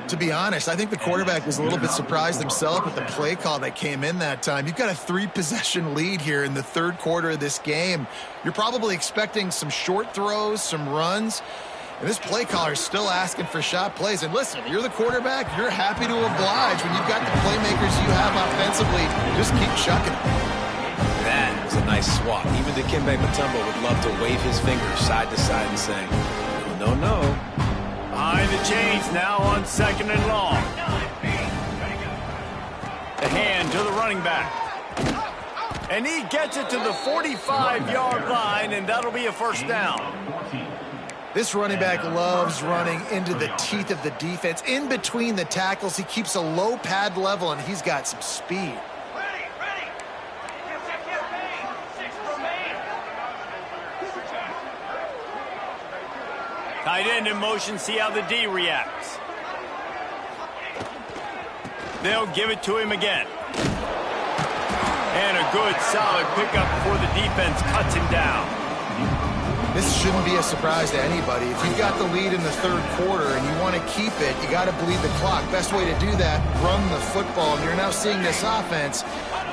S3: To be honest, I think the quarterback was a little bit surprised himself with the play call that came in that time. You've got a 3-possession lead here in the 3rd quarter of this game. You're probably expecting some short throws, some runs. And this play caller is still asking for shot plays. And listen, you're the quarterback. You're happy to oblige when you've got the playmakers you have offensively. Just keep chucking it.
S2: That was a nice swat. Even Dikembe Mutombo would love to wave his fingers side to side and say, no, no, no.
S1: Behind the chains now on 2nd and long. The hand to the running back. And he gets it to the 45-yard line, and that'll be a 1st down.
S3: This running back loves running into the teeth of the defense. In between the tackles, he keeps a low pad level, and he's got some speed.
S5: Ready. 6 remain.
S1: Tight end in motion, see how the D reacts. They'll give it to him again. And a good, solid pickup before the defense cuts him down.
S3: This shouldn't be a surprise to anybody. If you've got the lead in the 3rd quarter and you want to keep it, you got to bleed the clock. Best way to do that, run the football. And you're now seeing this offense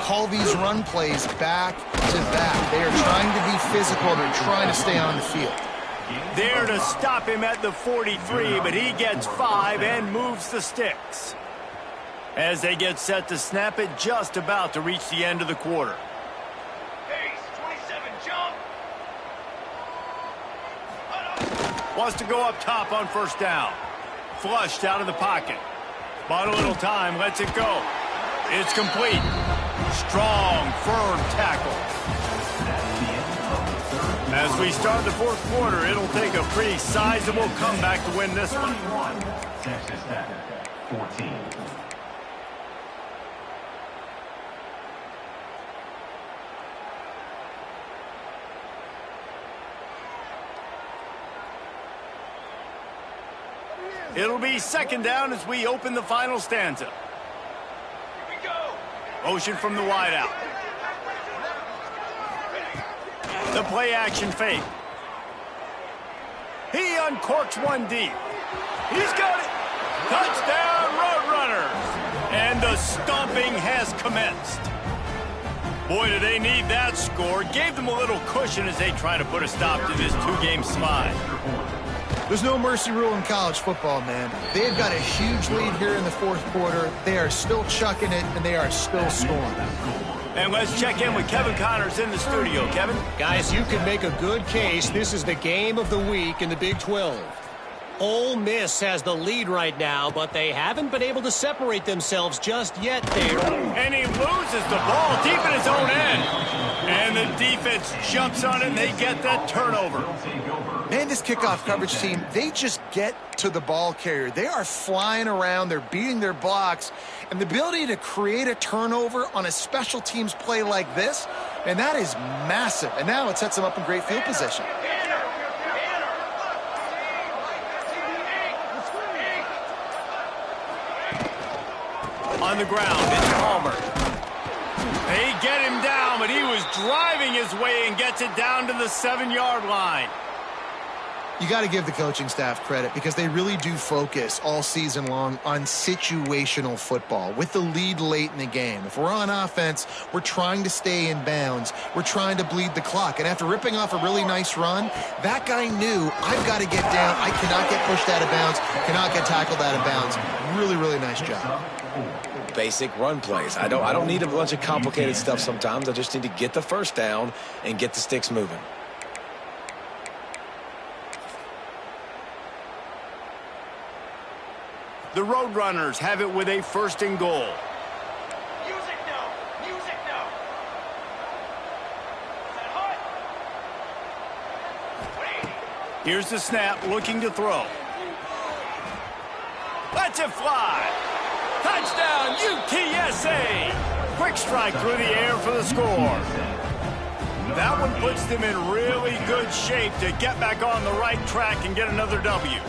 S3: call these run plays back to back. They are trying to be physical. They're trying to stay on the field.
S1: There to stop him at the 43, but he gets 5 and moves the sticks. As they get set to snap it, just about to reach the end of the quarter.
S5: Pace, 27, jump.
S1: Wants to go up top on 1st down. Flushed out of the pocket. Bought a little time, lets it go. It's complete. Strong, firm tackle. As we start the 4th quarter, it'll take a pretty sizable comeback to win this one.
S4: Texas Tech, 14.
S1: It'll be 2nd down as we open the final stanza.
S5: Here we go.
S1: Motion from the wideout. The play action fake. He uncorks one deep. He's got it. Touchdown, Roadrunners. And the stomping has commenced. Boy, do they need that score. Gave them a little cushion as they try to put a stop to this 2-game slide.
S3: There's no mercy rule in college football, man. They've got a huge lead here in the 4th quarter. They are still chucking it, and they are still scoring.
S1: And let's check in with Kevin Connors in the studio. Kevin?
S6: Guys, you can make a good case. This is the game of the week in the Big 12. Ole Miss has the lead right now, but they haven't been able to separate themselves just yet there.
S1: And he loses the ball deep in his own end. And the defense jumps on it, and they get that turnover.
S3: Man, this kickoff coverage team, they just get to the ball carrier. They are flying around. They're beating their blocks. And the ability to create a turnover on a special teams play like this, and that is massive. And now it sets them up in great field position.
S1: On the ground, it's Palmer. They get him down, but he was driving his way and gets it down to the 7-yard line.
S3: You got to give the coaching staff credit because they really do focus all season long on situational football with the lead late in the game. If we're on offense, we're trying to stay in bounds. We're trying to bleed the clock. And after ripping off a really nice run, that guy knew, I've got to get down. I cannot get pushed out of bounds, cannot get tackled out of bounds. Really, really nice job.
S2: Basic run plays. I don't need a bunch of complicated stuff sometimes. I just need to get the first down and get the sticks moving.
S1: The Roadrunners have it with a 1st and goal.
S5: Music now! Music now! Is that hot? Wait!
S1: Here's the snap, looking to throw. Lets it fly. Touchdown, UTSA! Quick strike through the air for the score. That one puts them in really good shape to get back on the right track and get another W.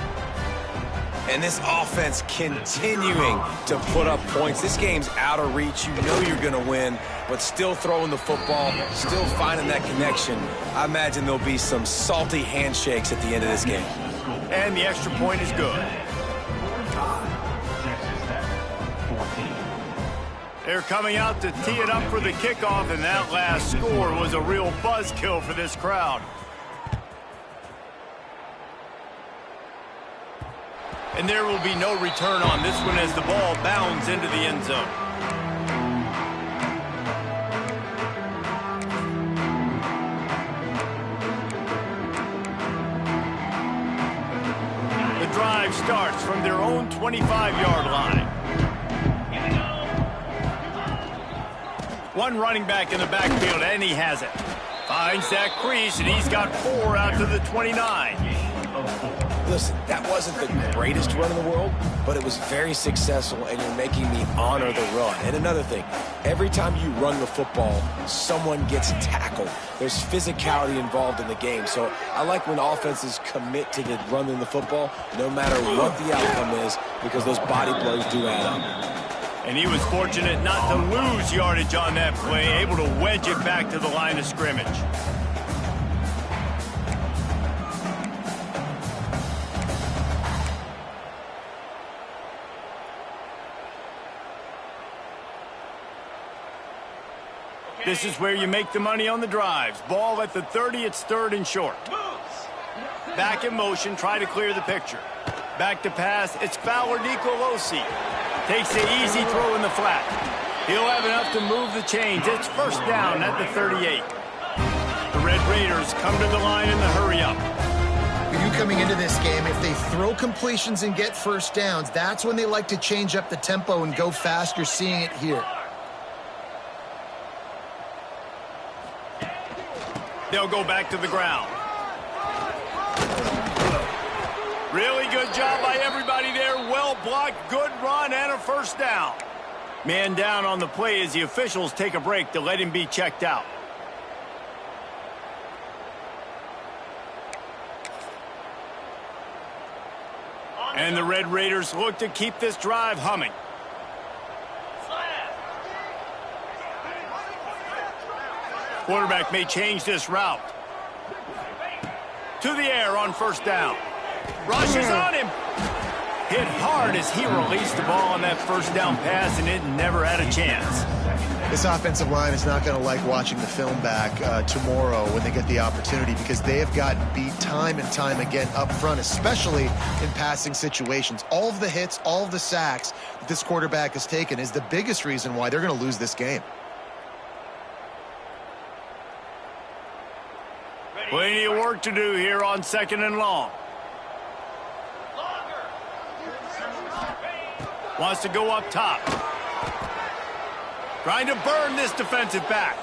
S2: And this offense continuing to put up points. This game's out of reach. You know you're going to win, but still throwing the football, still finding that connection. I imagine there'll be some salty handshakes at the end of this game.
S1: And the extra point is good. They're coming out to tee it up for the kickoff, and that last score was a real buzzkill for this crowd. And there will be no return on this one as the ball bounds into the end zone. The drive starts from their own 25-yard line. One running back in the backfield, and he has it. Finds that crease, and he's got 4 out to the 29.
S2: Listen, that wasn't the greatest run in the world, but it was very successful, and you're making me honor the run. And another thing, every time you run the football, someone gets tackled. There's physicality involved in the game. So I like when offenses commit to the running the football, no matter what the outcome is, because those body blows do add up.
S1: And he was fortunate not to lose yardage on that play, able to wedge it back to the line of scrimmage. This is where you make the money on the drives. Ball at the 30, it's 3rd and short. Back in motion, try to clear the picture. Back to pass, it's Fowler Nicolosi. Takes the easy throw in the flat. He'll have enough to move the chains. It's 1st down at the 38. The Red Raiders come to the line in the hurry-up.
S3: You coming into this game, if they throw completions and get 1st downs, that's when they like to change up the tempo and go fast. You're seeing it here.
S1: They'll go back to the ground. Really good job by everybody there. Well blocked, good run, and a 1st down. Man down on the play as the officials take a break to let him be checked out. And the Red Raiders look to keep this drive humming. Quarterback may change this route. To the air on 1st down. Rushes on him. Hit hard as he released the ball on that 1st down pass, and it never had a chance.
S3: This offensive line is not going to like watching the film back tomorrow when they get the opportunity, because they have gotten beat time and time again up front, especially in passing situations. All of the hits, all of the sacks that this quarterback has taken is the biggest reason why they're going to lose this game.
S1: Plenty of work to do here on 2nd and long. Wants to go up top. Trying to burn this defensive back.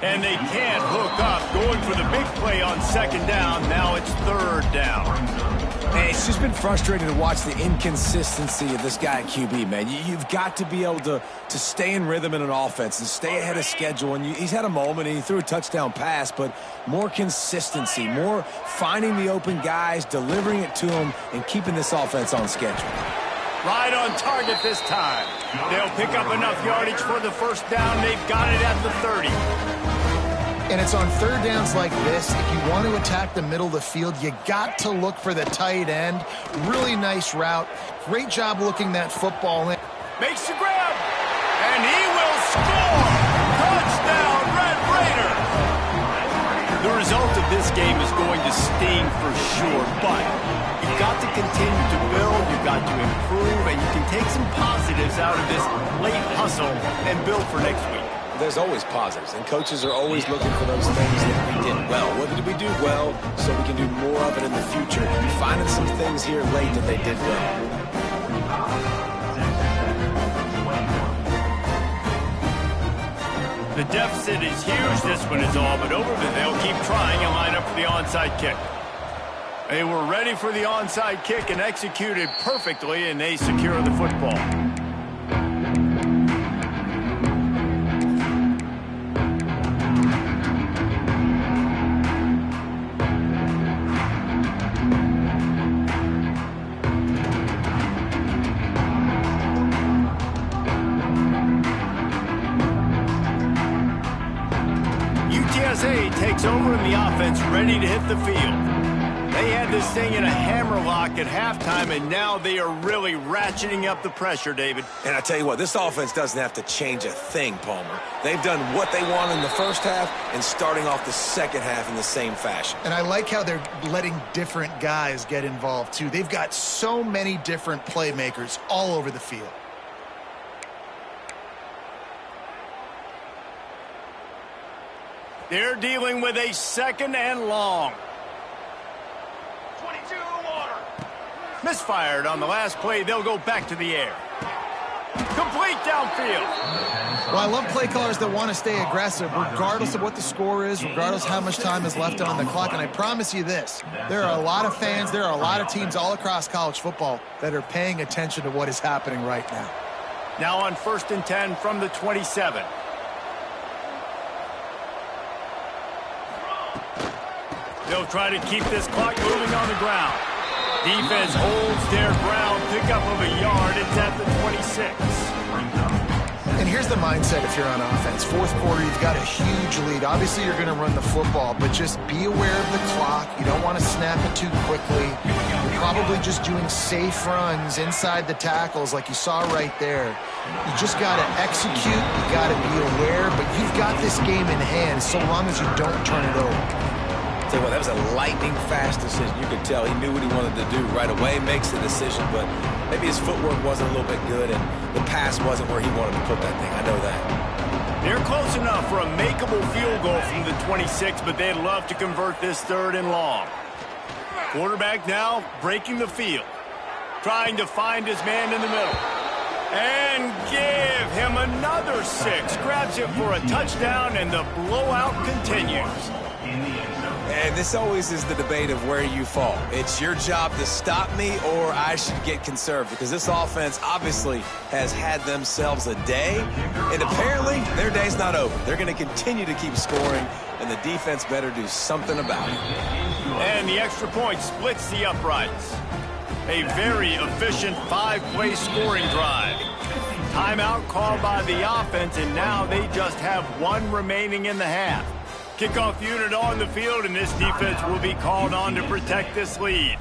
S1: And they can't hook up. Going for the big play on 2nd down. Now it's 3rd down.
S2: Hey, it's just been frustrating to watch the inconsistency of this guy at QB, man. You've got to be able to stay in rhythm in an offense and stay ahead of schedule. And he's had a moment, and he threw a touchdown pass, but more consistency, more finding the open guys, delivering it to them, and keeping this offense on schedule.
S1: Right on target this time. They'll pick up enough yardage for the 1st down. They've got it at the 30.
S3: And it's on third downs like this. If you want to attack the middle of the field, you got to look for the tight end. Really nice route. Great job looking that football in.
S1: Makes the grab, and he will score! Touchdown, Red Raider! The result of this game is going to sting for sure, but you've got to continue to build, you've got to improve, and you can take some positives out of this late hustle and build for next week.
S2: There's always positives, and coaches are always looking for those things that we did well. What did we do well so we can do more of it in the future? Finding some things here late that they did well.
S1: The deficit is huge. This one is all but over, but they'll keep trying and line up for the onside kick. They were ready for the onside kick and executed perfectly, and they secure the football. UTSA takes over in the offense, ready to hit the field. They had this thing in a hammerlock at halftime, and now they are really ratcheting up the pressure, David.
S2: And I tell you what, this offense doesn't have to change a thing, Palmer. They've done what they want in the first half and starting off the second half in the same fashion.
S3: And I like how they're letting different guys get involved, too. They've got so many different playmakers all over the field.
S1: They're dealing with a second and long.
S5: 22 water.
S1: Misfired on the last play. They'll go back to the air. Complete downfield.
S3: Well, I love play callers that want to stay aggressive regardless of what the score is, regardless how much time is left on the clock. And I promise you this, there are a lot of fans, there are a lot of teams all across college football that are paying attention to what is happening right now.
S1: Now on 1st and 10 from the 27. They'll try to keep this clock moving on the ground. Defense holds their ground. Pickup of a yard. It's at the 26.
S3: And here's the mindset if you're on offense. Fourth quarter, you've got a huge lead. Obviously, you're going to run the football, but just be aware of the clock. You don't want to snap it too quickly. You're probably just doing safe runs inside the tackles like you saw right there. You just got to execute. You got to be aware, but you've got this game in hand so long as you don't turn it over.
S2: Tell you what, that was a lightning-fast decision. You could tell he knew what he wanted to do right away, makes the decision, but maybe his footwork wasn't a little bit good, and the pass wasn't where he wanted to put that thing. I know that.
S1: They're close enough for a makeable field goal from the 26, but they'd love to convert this third and long. Quarterback now breaking the field, trying to find his man in the middle. And give him another 6. Grabs him for a touchdown, and the blowout continues.
S2: And this always is the debate of where you fall. It's your job to stop me, or I should get conserved, because this offense obviously has had themselves a day, and apparently their day's not over. They're going to continue to keep scoring, and the defense better do something about it.
S1: And the extra point splits the uprights. A very efficient 5-play scoring drive. Timeout called by the offense, and now they just have one remaining in the half. Kickoff unit on the field, and this defense will be called on to protect this lead.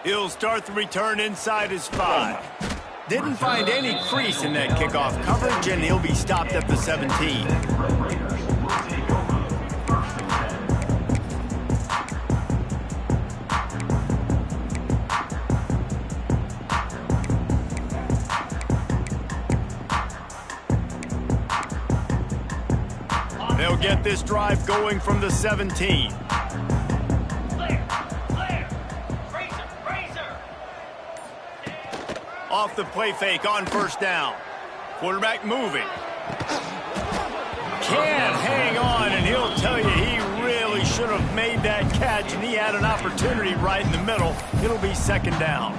S1: He'll start the return inside his 5. Didn't find any crease in that kickoff coverage, and he'll be stopped at the 17. They'll get this drive going from the 17. Off the play fake on first down. Quarterback moving. Can't hang on, and he'll tell you he really should have made that catch, and he had an opportunity right in the middle. It'll be second down.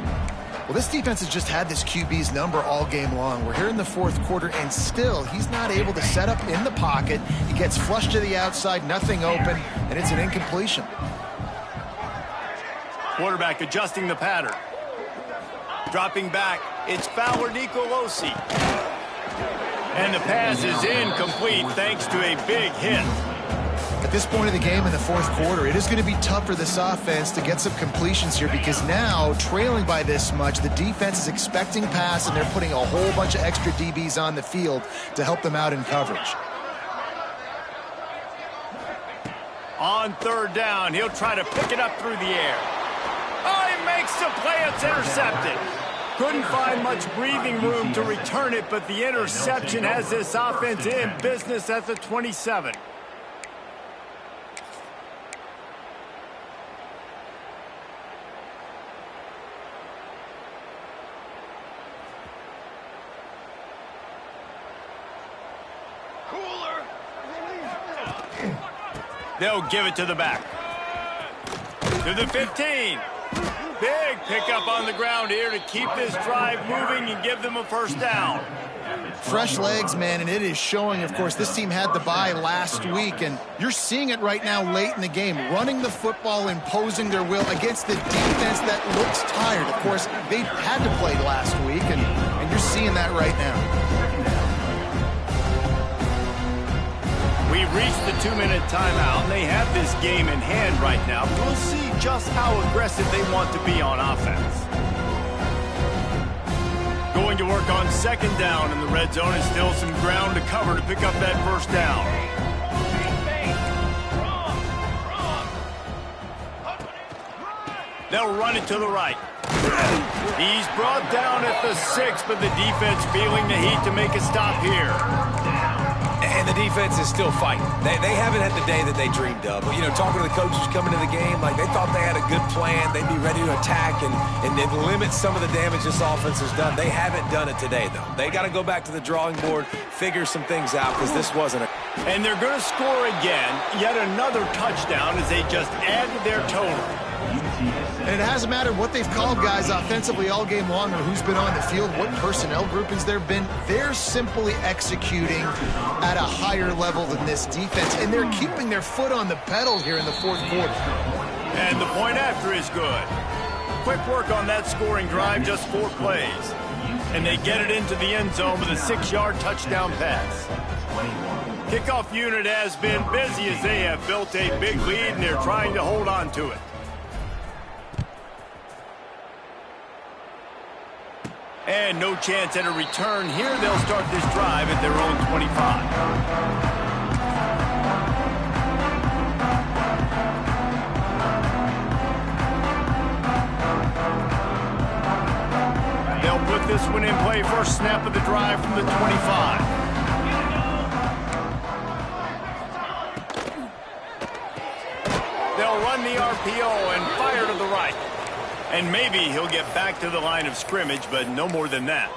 S3: Well, this defense has just had this QB's number all game long. We're here in the fourth quarter, and still he's not able to set up in the pocket. He gets flushed to the outside, nothing open, and it's an incompletion.
S1: Quarterback adjusting the pattern. Dropping back, it's Fowler Nicolosi. And the pass is incomplete thanks to a big hit.
S3: At this point of the game in the fourth quarter, it is going to be tough for this offense to get some completions here because now, trailing by this much, the defense is expecting pass and they're putting a whole bunch of extra DBs on the field to help them out in coverage.
S1: On third down, he'll try to pick it up through the air. Oh, he makes the play. It's intercepted. Couldn't find much breathing room to return it, but the interception has this offense in business at the 27. They'll give it to the back. To the 15. Big pickup on the ground here to keep this drive moving and give them a first down.
S3: Fresh legs, man, and it is showing, of course, this team had the bye last week, and you're seeing it right now late in the game, running the football, imposing their will against the defense that looks tired. Of course, they had to play last week, and you're seeing that right now.
S1: We reached the 2-minute timeout, and they have this game in hand right now. We'll see just how aggressive they want to be on offense. Going to work on second down in the red zone, and still some ground to cover to pick up that first down. They'll run it to the right. He's brought down at the 6, but the defense feeling the heat to make a stop here.
S2: And the defense is still fighting. They haven't had the day that they dreamed of. But, you know, talking to the coaches coming to the game, like they thought they had a good plan. They'd be ready to attack and they'd limit some of the damage this offense has done. They haven't done it today, though. They got to go back to the drawing board, figure some things out because this wasn't a...
S1: And they're going to score again, yet another touchdown as they just add to their total.
S3: And it hasn't mattered what they've called guys offensively all game long or who's been on the field, what personnel groupings there have been. They're simply executing at a higher level than this defense, and they're keeping their foot on the pedal here in the fourth quarter.
S1: And the point after is good. Quick work on that scoring drive, just 4 plays. And they get it into the end zone with a 6-yard touchdown pass. Kickoff unit has been busy as they have built a big lead, and they're trying to hold on to it. And no chance at a return here. They'll start this drive at their own 25. They'll put this one in play. First snap of the drive from the 25. They'll run the RPO and fire to the right. And maybe he'll get back to the line of scrimmage, but no more than that.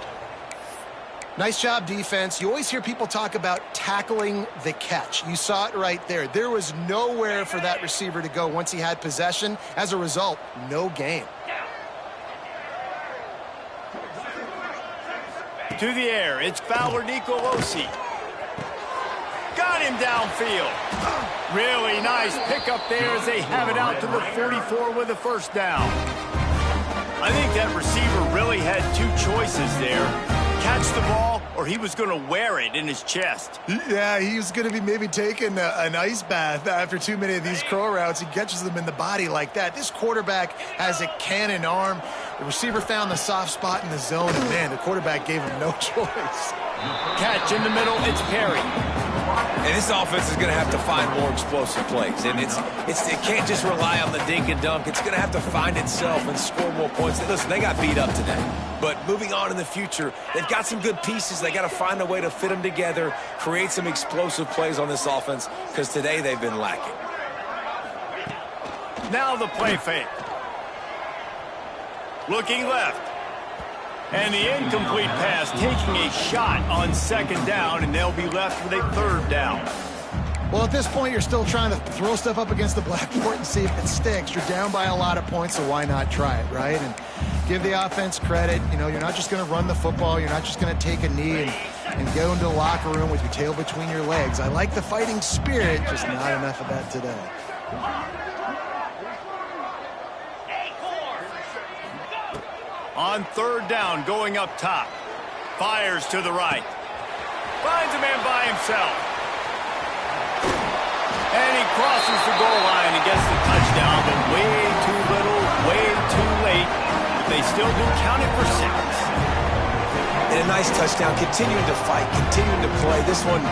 S3: Nice job, defense. You always hear people talk about tackling the catch. You saw it right there. There was nowhere for that receiver to go once he had possession. As a result, no gain.
S1: To the air, it's Fowler Nicolosi. Got him downfield. Really nice pickup there as they have it out to the 44 with a first down. I think that receiver really had 2 choices there. Catch the ball, or he was going to wear it in his chest.
S3: Yeah, he was going to be maybe taking an ice bath after too many of these crow routes. He catches them in the body like that. This quarterback has a cannon arm. The receiver found the soft spot in the zone, and, man, the quarterback gave him no choice.
S1: Catch in the middle, it's Perry.
S2: And this offense is going to have to find more explosive plays. And it can't just rely on the dink and dunk. It's going to have to find itself and score more points. Listen, they got beat up today. But moving on in the future, they've got some good pieces. They got to find a way to fit them together, create some explosive plays on this offense, because today they've been lacking.
S1: Now the play fake. Looking left. And the incomplete pass taking a shot on second down, and they'll be left with a third down.
S3: Well, at this point, you're still trying to throw stuff up against the blackboard and see if it sticks. You're down by a lot of points, so why not try it, right? And give the offense credit. You know, you're not just going to run the football. You're not just going to take a knee and go into the locker room with your tail between your legs. I like the fighting spirit, just not enough of that today.
S1: On third down, going up top. Fires to the right. Finds a man by himself. And he crosses the goal line and gets the touchdown, but way too little, way too late. But they still do count it for 6.
S2: And a nice touchdown, continuing to fight, continuing to play. This one,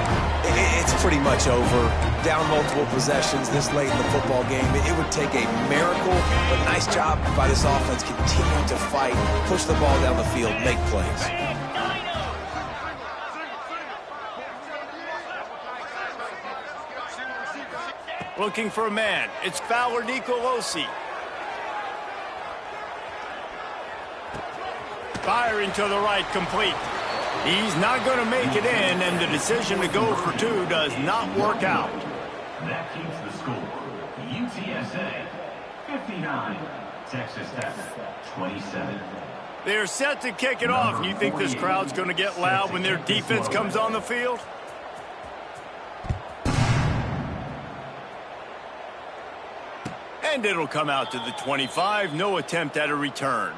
S2: it's pretty much over. Down multiple possessions this late in the football game. It would take a miracle, but nice job by this offense continuing to fight, push the ball down the field, make plays.
S1: Looking for a man. It's Fowler Nicolosi. Firing to the right, complete. He's not going to make it in, and the decision to go for 2 does not work out.
S4: That keeps the score. UTSA 59, Texas Tech 27.
S1: They're set to kick it off, and you think this crowd's going to get loud when their defense comes on the field? And it'll come out to the 25. No attempt at a return.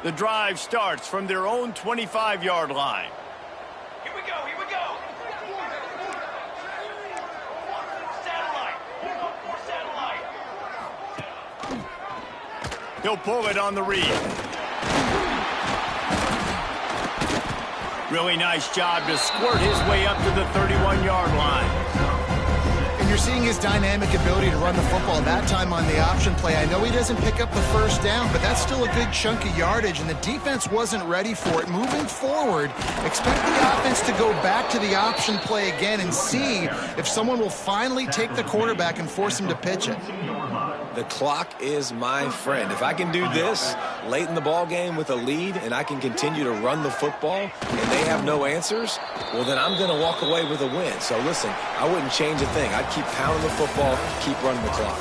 S1: The drive starts from their own 25-yard line.
S5: Here we go, here we go. Satellite. Satellite.
S1: He'll pull it on the read. Really nice job to squirt his way up to the 31-yard line.
S3: And you're seeing his dynamic ability to run the football. That time on the option play, I know he doesn't pick up the first down, but that's still a good chunk of yardage, and the defense wasn't ready for it. Moving forward, expect the offense to go back to the option play again and see if someone will finally take the quarterback and force him to pitch it.
S2: The clock is my friend. If I can do this late in the ball game with a lead and I can continue to run the football and they have no answers, well, then I'm going to walk away with a win. So, listen, I wouldn't change a thing. I'd keep pounding the football, keep running the clock.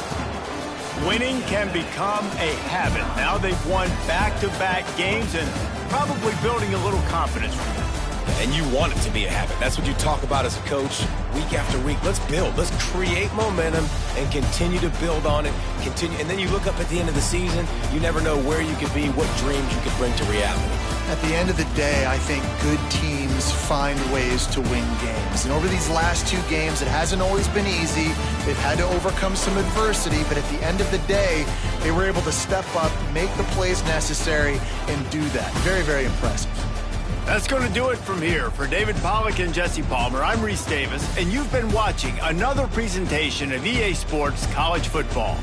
S1: Winning can become a habit. Now they've won back-to-back games and probably building a little confidence from it.
S2: And you want it to be a habit. That's what you talk about as a coach week after week. Let's build. Let's create momentum and continue to build on it. Continue, and then you look up at the end of the season. You never know where you could be, what dreams you could bring to reality.
S3: At the end of the day, I think good teams find ways to win games. And over these last 2 games, it hasn't always been easy. They've had to overcome some adversity, but at the end of the day, they were able to step up, make the plays necessary, and do that. Very, very impressive.
S1: That's going to do it from here. For David Pollack and Jesse Palmer, I'm Reese Davis, and you've been watching another presentation of EA Sports College Football.